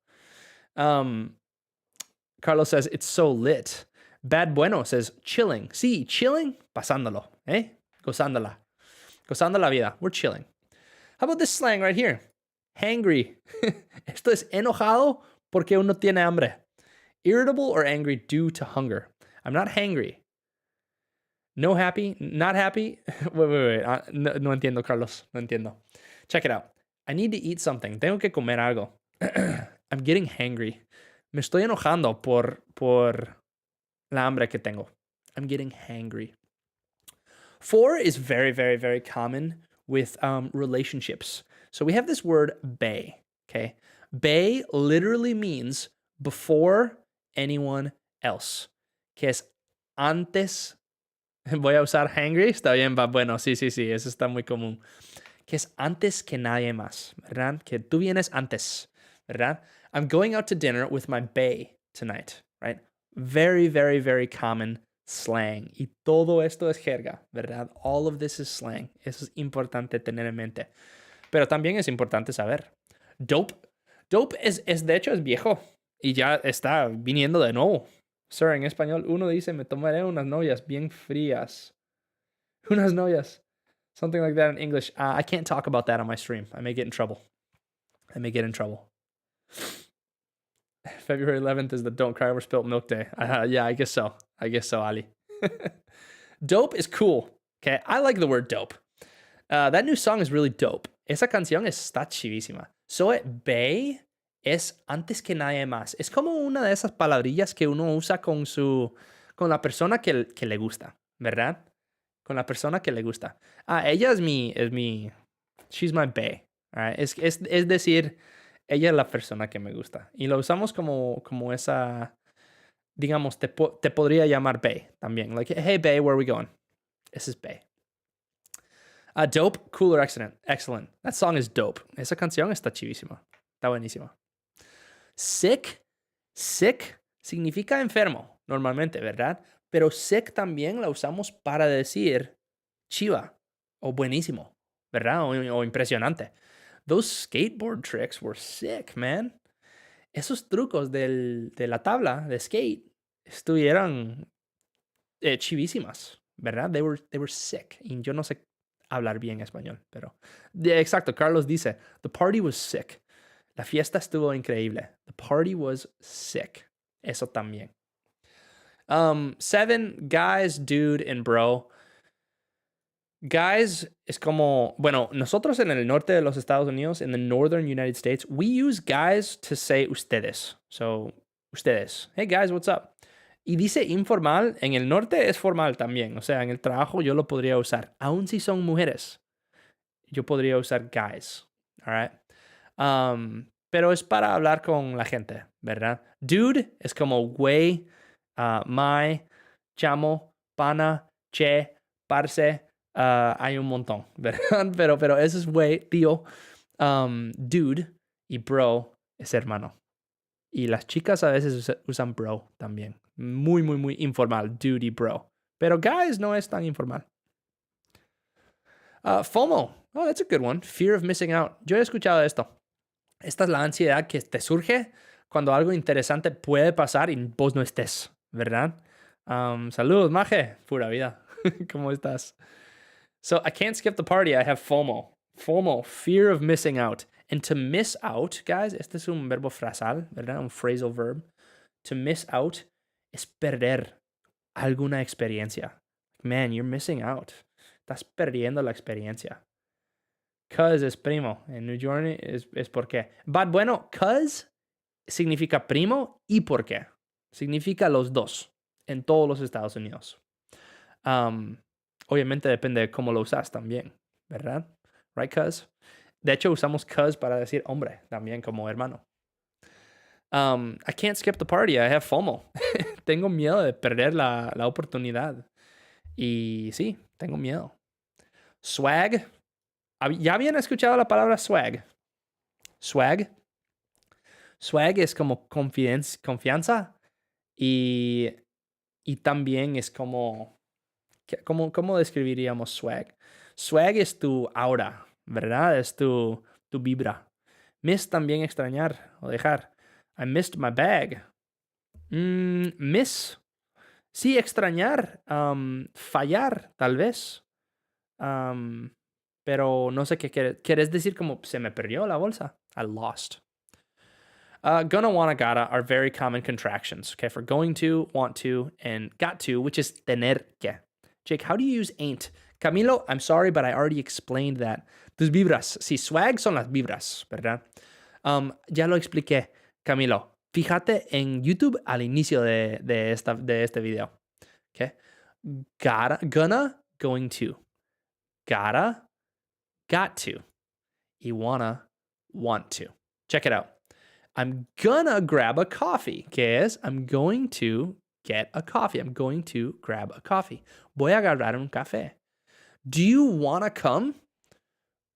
Carlos says, it's so lit. Bad Bueno says, chilling. Sí, chilling, pasándolo, Gozándola. Gozando la vida. We're chilling. How about this slang right here? Hangry. Esto es enojado porque uno tiene hambre. Irritable or angry due to hunger. I'm not hangry. No happy, not happy. Wait. No entiendo, Carlos. No entiendo. Check it out. I need to eat something. Tengo que comer algo. I'm getting hangry. Me estoy enojando por la hambre que tengo. I'm getting hangry. For is very, very, very common with relationships. So we have this word be, okay? Be literally means before anyone else. Que es antes. Voy a usar hangry. Está bien, va. Bueno, sí. Eso está muy común. Que es antes que nadie más, ¿verdad? Que tú vienes antes, ¿verdad? I'm going out to dinner with my bae tonight, right? Very, very, very common slang. Y todo esto es jerga, ¿verdad? All of this is slang. Eso es importante tener en mente. Pero también es importante saber. Dope. Dope de hecho, es viejo. Y ya está viniendo de nuevo. Sir, en español uno dice, me tomaré unas novias bien frías. Unas novias. Something like that in English. I can't talk about that on my stream. I may get in trouble. February 11th is the Don't Cry Over Spilt Milk Day. Yeah, I guess so, Ali. Dope is cool. Okay, I like the word dope. That new song is really dope. Esa canción está chivísima. So be es antes que nadie más. Es como una de esas palabrillas que uno usa con la persona que le gusta, ¿verdad? Con la persona que le gusta. Ella es mi, she's my bae. Right? Es decir, ella es la persona que me gusta. Y lo usamos como esa, digamos, te podría llamar bae también. Like, hey bae, where are we going? This is bae. Dope, cool or excellent. That song is dope. Esa canción está chivísima. Está buenísima. Sick significa enfermo, normalmente, ¿verdad? Pero sick también la usamos para decir chiva o buenísimo, ¿verdad? O impresionante. Those skateboard tricks were sick, man. Esos trucos de la tabla de skate estuvieron chivísimas, ¿verdad? They were sick. Y yo no sé hablar bien español, pero... Exacto, Carlos dice, the party was sick. La fiesta estuvo increíble. The party was sick. Eso también. 7, guys, dude, and bro. Guys es como, bueno, nosotros en el norte de los Estados Unidos, in the northern United States, we use guys to say ustedes. So, ustedes. Hey guys, what's up? Y dice informal, en el norte es formal también. O sea, en el trabajo yo lo podría usar. Aun si son mujeres, yo podría usar guys. All right? Pero es para hablar con la gente, ¿verdad? Dude es como güey, my, chamo, pana, che, parce. Hay un montón, ¿verdad? Pero eso es güey, tío. Dude y bro es hermano. Y las chicas a veces usan bro también. Muy, muy, muy informal. Dude y bro. Pero guys no es tan informal. FOMO. Oh, that's a good one. Fear of missing out. Yo he escuchado esto. Esta es la ansiedad que te surge cuando algo interesante puede pasar y vos no estés, ¿verdad? Saludos, Maje. Pura vida. ¿Cómo estás? So I can't skip the party. I have FOMO. FOMO, fear of missing out. And to miss out, guys, este es un verbo frasal, ¿verdad? Un phrasal verb. To miss out es perder alguna experiencia. Man, you're missing out. Estás perdiendo la experiencia. Cuz es primo. En New Journey es por qué. Bad bueno, cuz significa primo y por qué. Significa los dos en todos los Estados Unidos. Obviamente depende de cómo lo usas también, ¿verdad? Right, cuz? De hecho, usamos cuz para decir hombre también como hermano. I can't skip the party. I have FOMO. Tengo miedo de perder la oportunidad. Y sí, tengo miedo. Swag. ¿Ya habían escuchado la palabra swag? Swag. Swag es como confianza y también es como, ¿cómo describiríamos swag? Swag es tu aura, ¿verdad? Es tu vibra. Miss también extrañar o dejar. I missed my bag. Miss. Sí, extrañar. Fallar, tal vez. Pero no sé qué quieres decir como se me perdió la bolsa. I lost. Gonna, wanna, gotta are very common contractions, okay, for going to, want to, and got to, which is tener que. Jake, how do you use ain't? Camilo, I'm sorry, but I already explained that. Tus vibras. Sí, swag son las vibras, ¿verdad? Ya lo expliqué, Camilo. Fíjate en YouTube al inicio de este video. Okay? Gotta, gonna, going to. Gotta, got to. Y wanna, want to. Check it out. I'm gonna grab a coffee, que es I'm going to get a coffee. I'm going to grab a coffee. Voy a agarrar un café. Do you wanna come?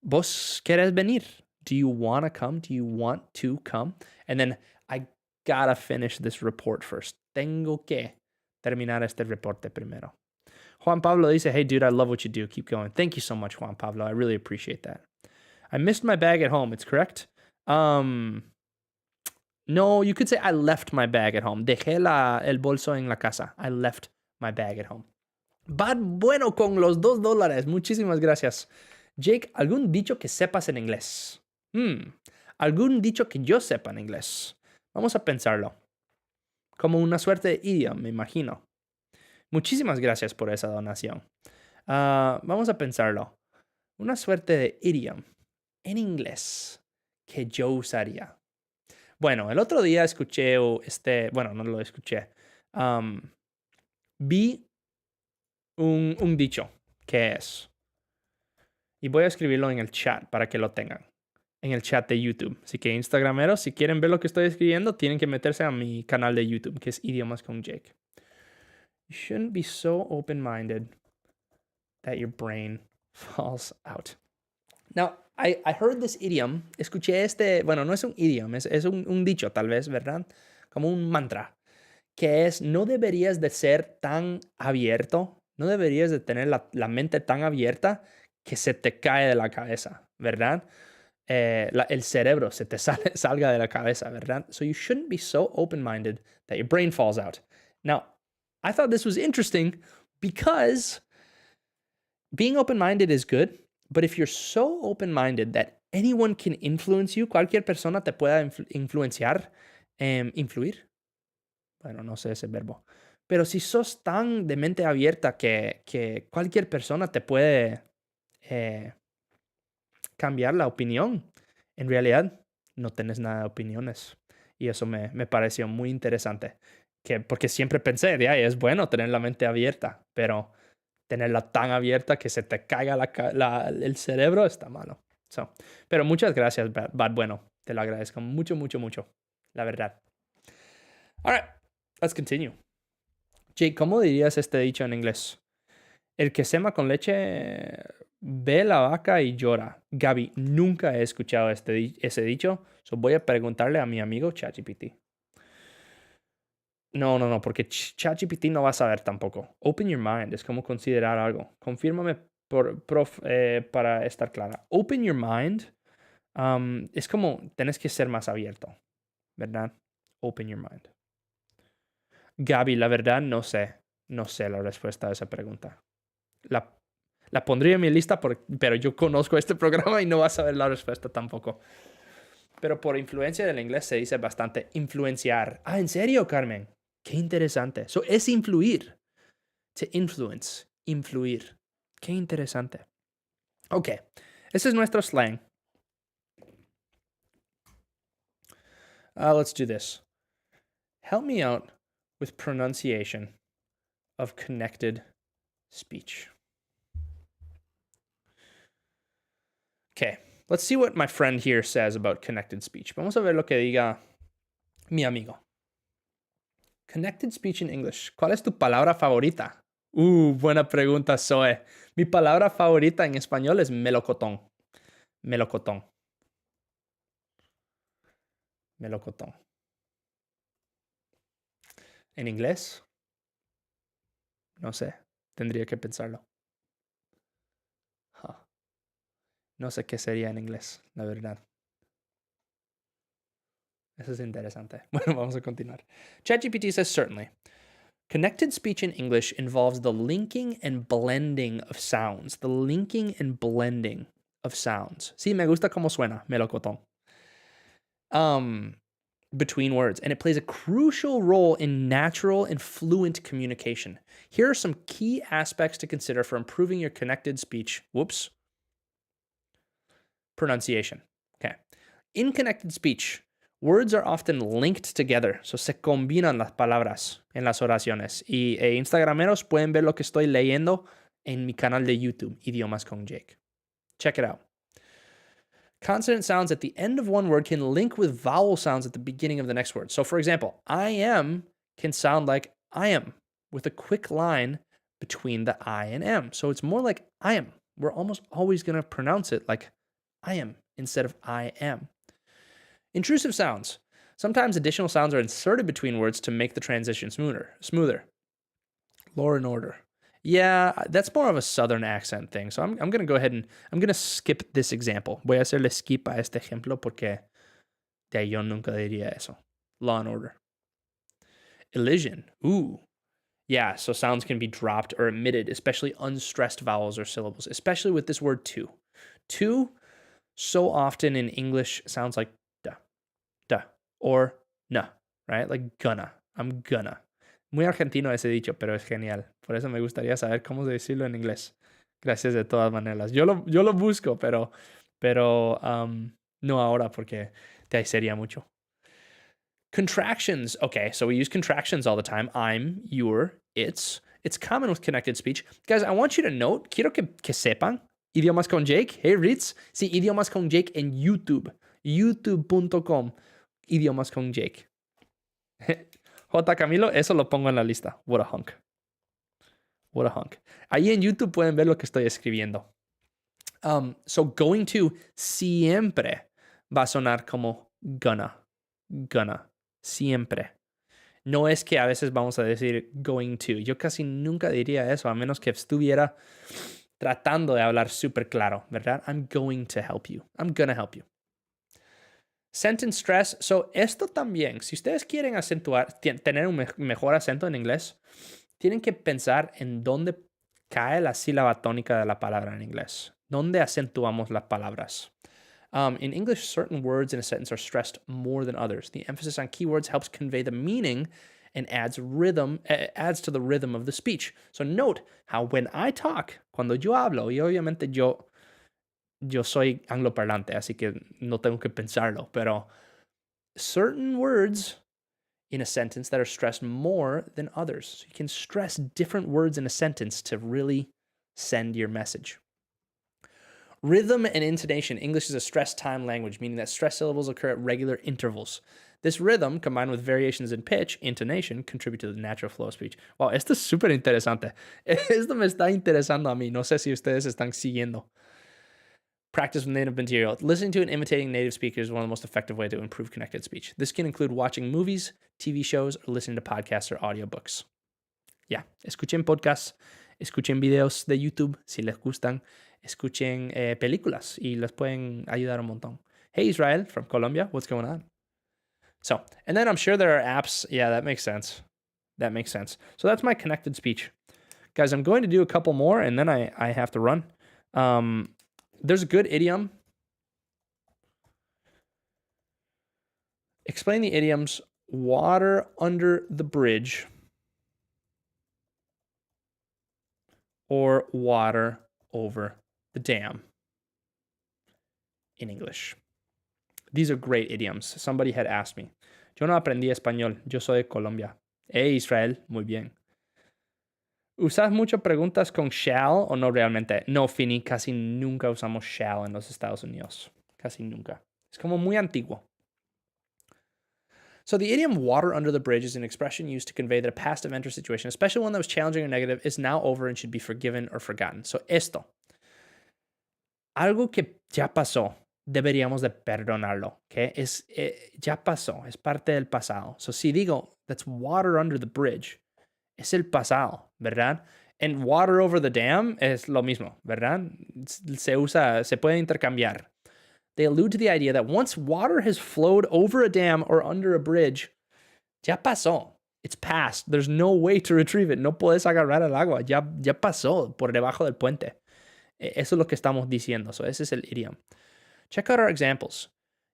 ¿Vos querés venir? Do you wanna come? Do you want to come? And then I gotta finish this report first. Tengo que terminar este reporte primero. Juan Pablo dice, hey dude, I love what you do. Keep going. Thank you so much, Juan Pablo. I really appreciate that. I missed my bag at home. It's correct. No, you could say I left my bag at home. Dejé el bolso en la casa. I left my bag at home. Bad bueno con los $2. Muchísimas gracias. Jake, ¿algún dicho que sepas en inglés? ¿Algún dicho que yo sepa en inglés? Vamos a pensarlo. Como una suerte de idiom, me imagino. Muchísimas gracias por esa donación. Vamos a pensarlo. Una suerte de idiom en inglés que yo usaría. Bueno, el otro día escuché bueno, no lo escuché. Vi un dicho que es. Y voy a escribirlo en el chat para que lo tengan. En el chat de YouTube. Así que Instagrameros, si quieren ver lo que estoy escribiendo, tienen que meterse a mi canal de YouTube, que es Idiomas con Jake. You shouldn't be so open-minded that your brain falls out. Now, I heard this idiom. Escuché bueno, no es un idiom, es un dicho tal vez, ¿verdad? Como un mantra. Que es, no deberías de ser tan abierto, no deberías de tener la mente tan abierta que se te cae de la cabeza, ¿verdad? El cerebro se te salga de la cabeza, ¿verdad? So you shouldn't be so open-minded that your brain falls out. Now, I thought this was interesting because being open-minded is good, but if you're so open-minded that anyone can influence you, cualquier persona te pueda influenciar, influir. Bueno, no sé ese verbo. Pero si sos tan de mente abierta que cualquier persona te puede cambiar la opinión, en realidad no tenés nada de opiniones. Y eso me pareció muy interesante. Porque siempre pensé, es bueno tener la mente abierta, pero tenerla tan abierta que se te caiga el cerebro está malo. Pero muchas gracias, Bad Bueno. Te lo agradezco mucho, mucho, mucho. La verdad. All right, let's continue. Jake, ¿cómo dirías este dicho en inglés? El que cema con leche ve la vaca y llora. Gaby, nunca he escuchado ese dicho. Voy a preguntarle a mi amigo Chatgpt. No, porque Chatgpt no va a saber tampoco. Open your mind es como considerar algo. Confírmame para estar clara. Open your mind es como tenés que ser más abierto, ¿verdad? Open your mind. Gaby, la verdad no sé la respuesta a esa pregunta. La pondría en mi lista, pero yo conozco este programa y no vas a saber la respuesta tampoco. Pero por influencia del inglés se dice bastante influenciar. Ah, ¿en serio, Carmen? Qué interesante. Es influir. To influence. Influir. Qué interesante. Ok. Ese es nuestro slang. Let's do this. Help me out with pronunciation of connected speech. Okay, let's see what my friend here says about connected speech. Vamos a ver lo que diga mi amigo. Connected speech in English. ¿Cuál es tu palabra favorita? Buena pregunta, Zoe. Mi palabra favorita en español es melocotón. Melocotón. Melocotón. En inglés, no sé. Tendría que pensarlo. Huh. No sé qué sería en inglés, la verdad. Eso es interesante. Bueno, vamos a continuar. Chatgpt says certainly. Connected speech in English involves the linking and blending of sounds. The linking and blending of sounds. Sí, me gusta cómo suena, melocotón. Between words, and it plays a crucial role in natural and fluent communication. Here are some key aspects to consider for improving your connected speech. Pronunciation. Okay. In connected speech, words are often linked together, so se combinan las palabras en las oraciones. Y Instagrameros pueden ver lo que estoy leyendo en mi canal de YouTube, Idiomas con Jake. Check it out. Consonant sounds at the end of one word can link with vowel sounds at the beginning of the next word. So, for example, I am can sound like I am with a quick line between the I and M. So it's more like I am. We're almost always going to pronounce it like I am instead of I am. Intrusive sounds. Sometimes additional sounds are inserted between words to make the transition smoother. Law and order. Yeah, that's more of a southern accent thing. So I'm going to go ahead and I'm going to skip this example. Voy a hacerle skip a este ejemplo porque de yo nunca diría eso. Law and order. Elision. Yeah, so sounds can be dropped or omitted, especially unstressed vowels or syllables, especially with this word to. To so often in English sounds like da, or na, right? Like gonna. I'm gonna. Muy argentino ese dicho, pero es genial. Por eso me gustaría saber cómo decirlo en inglés. Gracias de todas maneras. Yo lo busco, pero no ahora porque te sería mucho. Contractions. Okay, so we use contractions all the time. I'm, you're, it's. It's common with connected speech. Guys, I want you to note, quiero que sepan, Idiomas con Jake. Hey, Ritz. Sí, Idiomas con Jake en YouTube. youtube.com. Idiomas con Jake. J. Camilo, eso lo pongo en la lista. What a hunk. What a hunk. Ahí en YouTube pueden ver lo que estoy escribiendo. So going to siempre va a sonar como gonna. Siempre. No es que a veces vamos a decir going to. Yo casi nunca diría eso, a menos que estuviera tratando de hablar súper claro, ¿verdad? I'm going to help you. I'm gonna help you. Sentence stress. So, esto también, si ustedes quieren acentuar, tener un mejor acento en inglés, tienen que pensar en dónde cae la sílaba tónica de la palabra en inglés. ¿Dónde acentuamos las palabras? In English, certain words in a sentence are stressed more than others. The emphasis on keywords helps convey the meaning and adds to the rhythm of the speech. So note how when I talk, cuando yo hablo, y obviamente yo soy angloparlante, así que no tengo que pensarlo, pero certain words in a sentence that are stressed more than others. So you can stress different words in a sentence to really send your message. Rhythm and intonation. English is a stress time language, meaning that stress syllables occur at regular intervals. This rhythm, combined with variations in pitch, intonation, contribute to the natural flow of speech. Wow, esto es súper interesante. Esto me está interesando a mí. No sé si ustedes están siguiendo. Practice with native material. Listening to and imitating native speakers is one of the most effective ways to improve connected speech. This can include watching movies, TV shows, or listening to podcasts or audiobooks. Yeah, escuchen podcasts, escuchen videos de YouTube si les gustan, escuchen películas y les pueden ayudar un montón. Hey, Israel from Colombia, what's going on? So, and then I'm sure there are apps. Yeah, that makes sense. That makes sense. So that's my connected speech. Guys, I'm going to do a couple more and then I have to run. There's a good idiom. Explain the idioms water under the bridge or water over the dam. in English. These are great idioms. Somebody had asked me. Yo no aprendí español. Yo soy de Colombia. Israel. Muy bien. ¿Usas muchas preguntas con shall o no realmente? No, Fini, casi nunca usamos shall en los Estados Unidos. Casi nunca. Es como muy antiguo. So the idiom water under the bridge is an expression used to convey that a past event or situation, especially one that was challenging or negative, is now over and should be forgiven or forgotten. So esto, algo que ya pasó, deberíamos de perdonarlo, ¿okay? Ya pasó, es parte del pasado. So si digo, that's water under the bridge, es el pasado, ¿verdad? And water over the dam es lo mismo, ¿verdad? Se puede intercambiar. They allude to the idea that once water has flowed over a dam or under a bridge, ya pasó. It's past. There's no way to retrieve it. No puedes agarrar el agua. Ya pasó por debajo del puente. Eso es lo que estamos diciendo. So ese es el idiom. Check out our examples.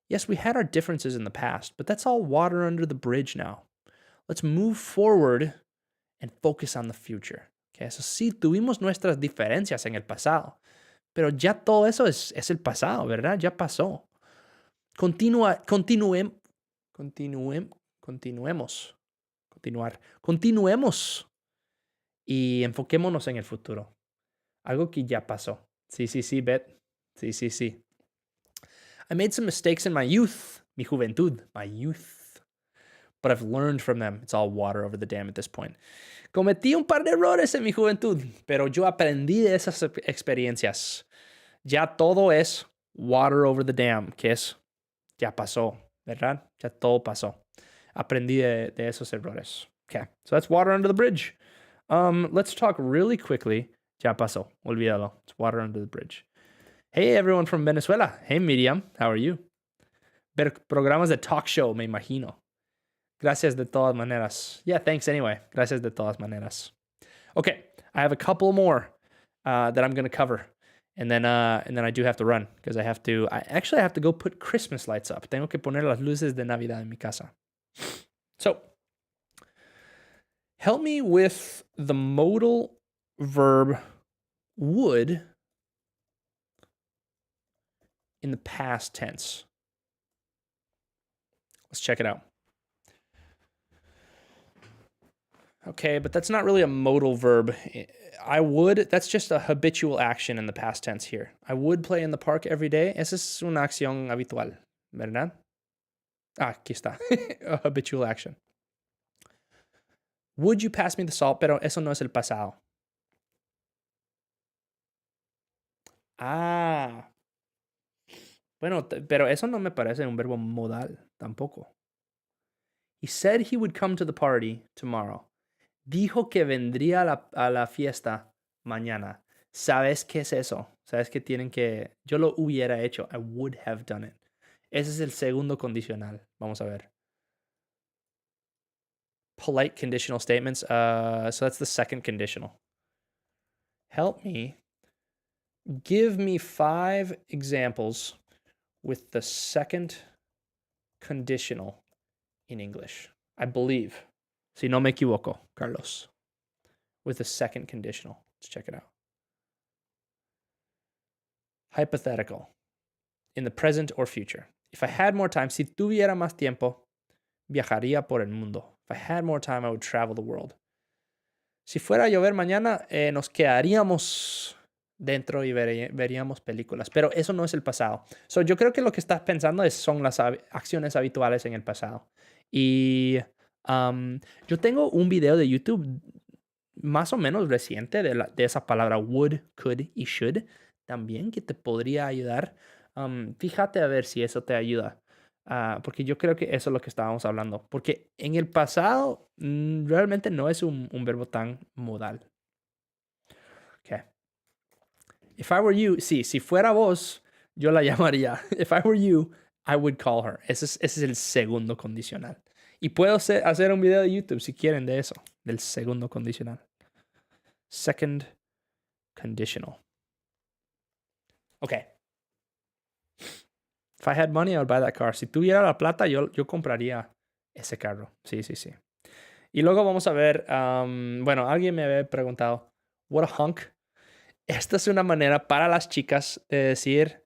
Yes, we had our differences in the past, but that's all water under the bridge now. Let's move forward and focus on the future. Okay, so sí, tuvimos nuestras diferencias en el pasado. Pero ya todo eso es el pasado, ¿verdad? Ya pasó. Continuemos. Y enfoquémonos en el futuro. Algo que ya pasó. Sí, Beth. Sí. I made some mistakes in my youth. Mi juventud. My youth. But I've learned from them. It's all water over the dam at this point. Cometí un par de errores en mi juventud, pero yo aprendí de esas experiencias. Ya todo es water over the dam, que es ya pasó, ¿verdad? Ya todo pasó. Aprendí de esos errores. Okay, so that's water under the bridge. Let's talk really quickly. Ya pasó, olvídalo. It's water under the bridge. Hey, everyone from Venezuela. Hey, Miriam, how are you? Ver programas de talk show, me imagino. Gracias de todas maneras. Yeah, thanks anyway. Gracias de todas maneras. Okay, I have a couple more that I'm going to cover. And then I do have to run because I actually have to go put Christmas lights up. Tengo que poner las luces de Navidad en mi casa. So, help me with the modal verb would in the past tense. Let's check it out. Okay, but that's not really a modal verb. I would, that's just a habitual action in the past tense here. I would play in the park every day. Esa es una acción habitual, ¿verdad? Aquí está. A habitual action. Would you pass me the salt? Pero eso no es el pasado. Bueno, pero eso no me parece un verbo modal tampoco. He said he would come to the party tomorrow. Dijo que vendría a la fiesta mañana. ¿Sabes qué es eso? ¿Sabes que tienen que... Yo lo hubiera hecho. I would have done it. Ese es el segundo condicional. Vamos a ver. Polite conditional statements. So that's the second conditional. Help me. Give me 5 examples with the second conditional in English. I believe. Si no me equivoco, Carlos. With the second conditional. Let's check it out. Hypothetical. In the present or future. If I had more time, si tuviera más tiempo, viajaría por el mundo. If I had more time, I would travel the world. Si fuera a llover mañana, nos quedaríamos dentro y veríamos películas. Pero eso no es el pasado. So, yo creo que lo que estás pensando son las acciones habituales en el pasado. Y yo tengo un video de YouTube más o menos reciente de esa palabra would, could y should también que te podría ayudar. Fíjate a ver si eso te ayuda. Porque yo creo que eso es lo que estábamos hablando. Porque en el pasado realmente no es un verbo tan modal. Okay. If I were you, sí, si fuera vos, yo la llamaría. If I were you, I would call her. Ese es el segundo condicional. Y puedo hacer un video de YouTube si quieren de eso, del segundo condicional. Second conditional. Okay. If I had money, I would buy that car. Si tuviera la plata, yo compraría ese carro. Sí. Y luego vamos a ver, bueno, alguien me había preguntado, what a hunk. Esta es una manera para las chicas de decir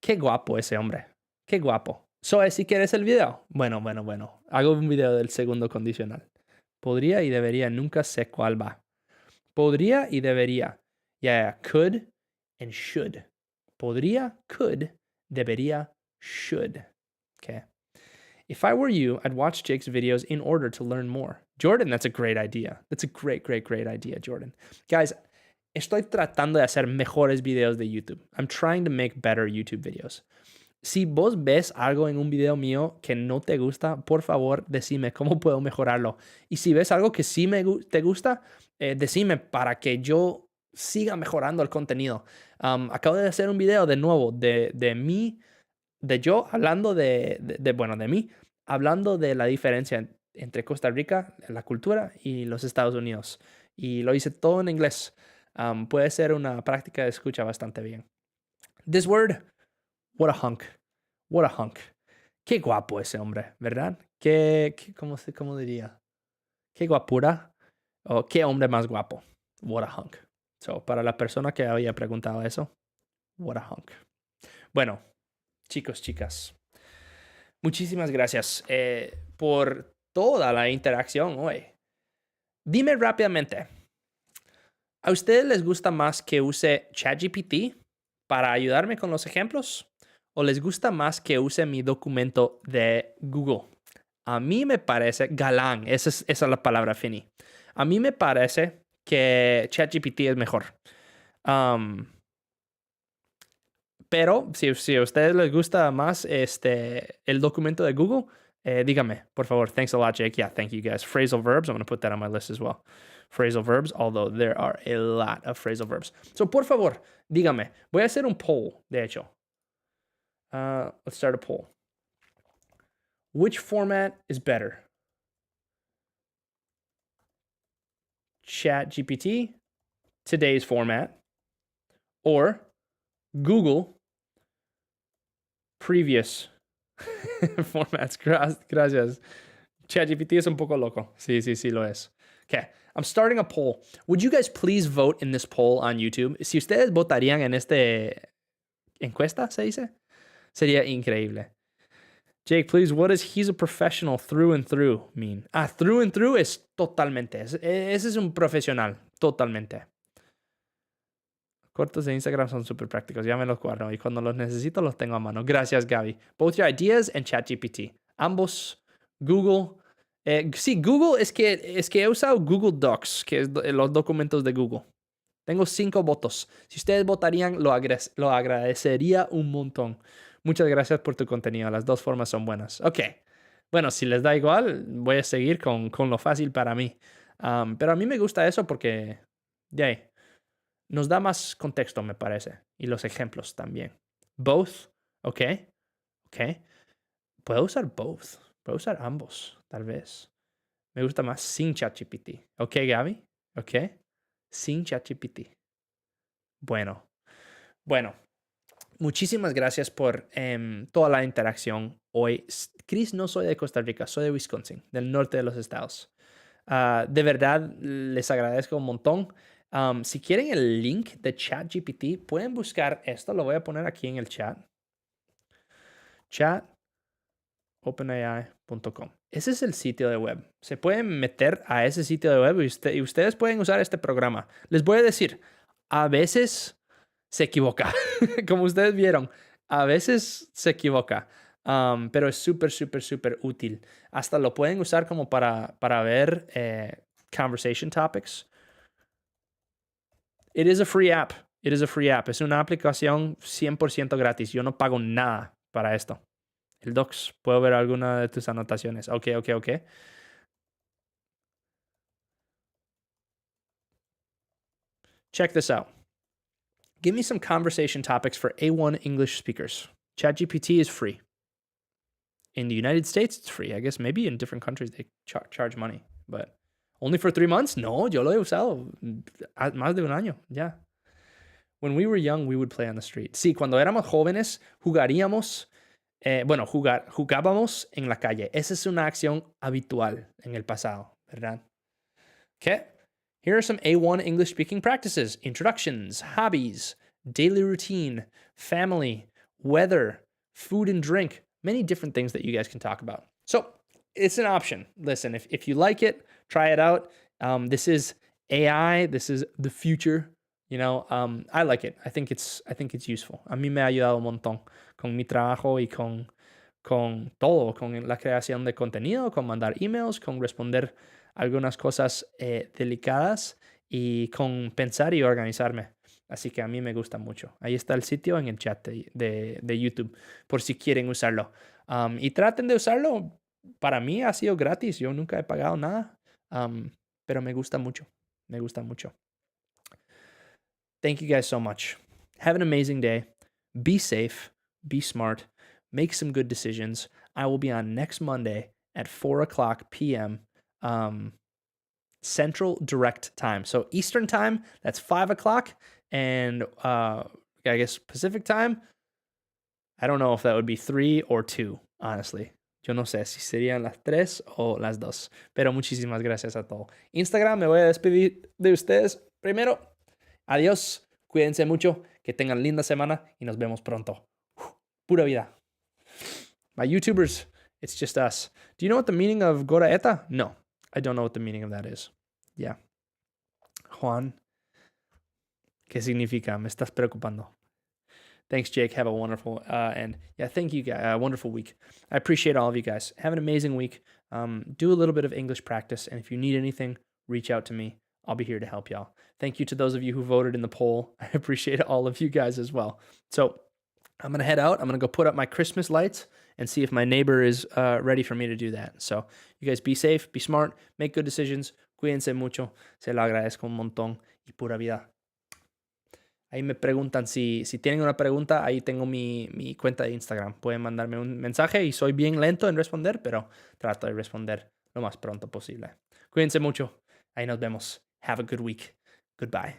Qué guapo ese hombre. Qué guapo. Zoe, si quieres el video. Bueno. Hago un video del segundo condicional. Podría y debería. Nunca sé cuál va. Podría y debería. Yeah. Could and should. Podría, could, debería, should. Okay. If I were you, I'd watch Jake's videos in order to learn more. Jordan, that's a great idea. That's a great idea, Jordan. Guys, estoy tratando de hacer mejores videos de YouTube. I'm trying to make better YouTube videos. Si vos ves algo en un video mío que no te gusta, por favor, decime cómo puedo mejorarlo. Y si ves algo que sí te gusta, decime para que yo siga mejorando el contenido. Acabo de hacer un video de nuevo de mí, de yo hablando de mí, hablando de la diferencia entre Costa Rica, la cultura, y los Estados Unidos. Y lo hice todo en inglés. Puede ser una práctica de escucha bastante bien. This word, what a hunk. What a hunk. Qué guapo ese hombre, ¿verdad? ¿Cómo diría? Qué guapura. O qué hombre más guapo. What a hunk. So, para la persona que había preguntado eso, what a hunk. Bueno, chicos, chicas, muchísimas gracias por toda la interacción hoy. Dime rápidamente, ¿a ustedes les gusta más que use Chatgpt para ayudarme con los ejemplos? ¿O les gusta más que use mi documento de Google? A mí me parece, galán, esa es la palabra, Fini. A mí me parece que Chatgpt es mejor. Pero si a ustedes les gusta más el documento de Google, dígame, por favor. Thanks a lot, Jake. Yeah, thank you guys. Phrasal verbs, I'm going to put that on my list as well. Phrasal verbs, although there are a lot of phrasal verbs. So, por favor, dígame. Voy a hacer un poll, de hecho. Let's start a poll. Which format is better? ChatGPT, today's format, or Google, previous formats. Gracias. ChatGPT es un poco loco. Sí, lo es. Okay, I'm starting a poll. Would you guys please vote in this poll on YouTube? Si ustedes votarían en encuesta, ¿se dice? Sería increíble. Jake, please, what does he's a professional through and through mean? Through and through es totalmente. Ese es un profesional, totalmente. Cortos de Instagram son súper prácticos, ya me los guardo y cuando los necesito los tengo a mano. Gracias, Gaby. Both your ideas and ChatGPT. Ambos, Google. Sí, Google es que he usado Google Docs, que es los documentos de Google. Tengo 5 votos. Si ustedes votarían, lo agradecería un montón. Muchas gracias por tu contenido. Las dos formas son buenas. Ok. Bueno, si les da igual, voy a seguir con lo fácil para mí. Pero a mí me gusta eso porque nos da más contexto, me parece. Y los ejemplos también. Both. Ok. Puedo usar both. Puedo usar ambos, tal vez. Me gusta más sin ChatGPT. Ok, Gaby. Ok. Sin ChatGPT. Bueno. Muchísimas gracias por toda la interacción hoy. Chris, no soy de Costa Rica, soy de Wisconsin, del norte de los estados. De verdad, les agradezco un montón. Si quieren el link de ChatGPT, pueden buscar esto. Lo voy a poner aquí en el chat. OpenAI.com. Ese es el sitio de web. Se pueden meter a ese sitio de web y ustedes pueden usar este programa. Les voy a decir, a veces se equivoca. Como ustedes vieron, a veces se equivoca. Pero es súper útil. Hasta lo pueden usar como para ver conversation topics. It is a free app. Es una aplicación 100% gratis. Yo no pago nada para esto. El Docs. ¿Puedo ver alguna de tus anotaciones? Ok. Check this out. Give me some conversation topics for A1 English speakers. ChatGPT is free. In the United States, it's free. I guess maybe in different countries they charge money. But only for 3 months? No, yo lo he usado más de un año. Ya. When we were young, we would play on the street. Sí, cuando éramos jóvenes, jugábamos en la calle. Esa es una acción habitual en el pasado, ¿verdad? Okay. Here are some A1 English speaking practices: introductions, hobbies, daily routine, family, weather, food and drink, many different things that you guys can talk about. So it's an option. Listen, if you like it, try it out. This is AI. This is the future. I like it. I think it's useful. A mí me ha ayudado un montón con mi trabajo y con todo, con la creación de contenido, con mandar emails, con responder algunas cosas delicadas y con pensar y organizarme. Así que a mí me gusta mucho. Ahí está el sitio en el chat de YouTube por si quieren usarlo. Y traten de usarlo. Para mí ha sido gratis. Yo nunca he pagado nada. Pero me gusta mucho. Me gusta mucho. Thank you guys so much. Have an amazing day. Be safe. Be smart. Make some good decisions. I will be on next Monday at 4 o'clock p.m. Central Direct Time. So Eastern Time, that's 5 o'clock. And I guess Pacific Time, I don't know if that would be 3 or 2, honestly. Yo no sé si serían las 3 o las 2. Pero muchísimas gracias a todos. Instagram, me voy a despedir de ustedes. Primero, adiós. Cuídense mucho. Que tengan linda semana y nos vemos pronto. Pura vida. My YouTubers, it's just us. Do you know what the meaning of Gora Eta? No, I don't know what the meaning of that is. Yeah. Juan, ¿qué significa? Me estás preocupando. Thanks, Jake. Have a wonderful thank you guys. Wonderful week. I appreciate all of you guys. Have an amazing week. Do a little bit of English practice, and if you need anything, reach out to me. I'll be here to help y'all. Thank you to those of you who voted in the poll. I appreciate all of you guys as well. So I'm gonna head out. I'm gonna go put up my Christmas lights and see if my neighbor is ready for me to do that. So you guys be safe, be smart, make good decisions. Cuídense mucho. Se lo agradezco un montón y pura vida. Ahí me preguntan si tienen una pregunta, ahí tengo mi cuenta de Instagram. Pueden mandarme un mensaje y soy bien lento en responder, pero trato de responder lo más pronto posible. Cuídense mucho. Ahí nos vemos. Have a good week. Goodbye.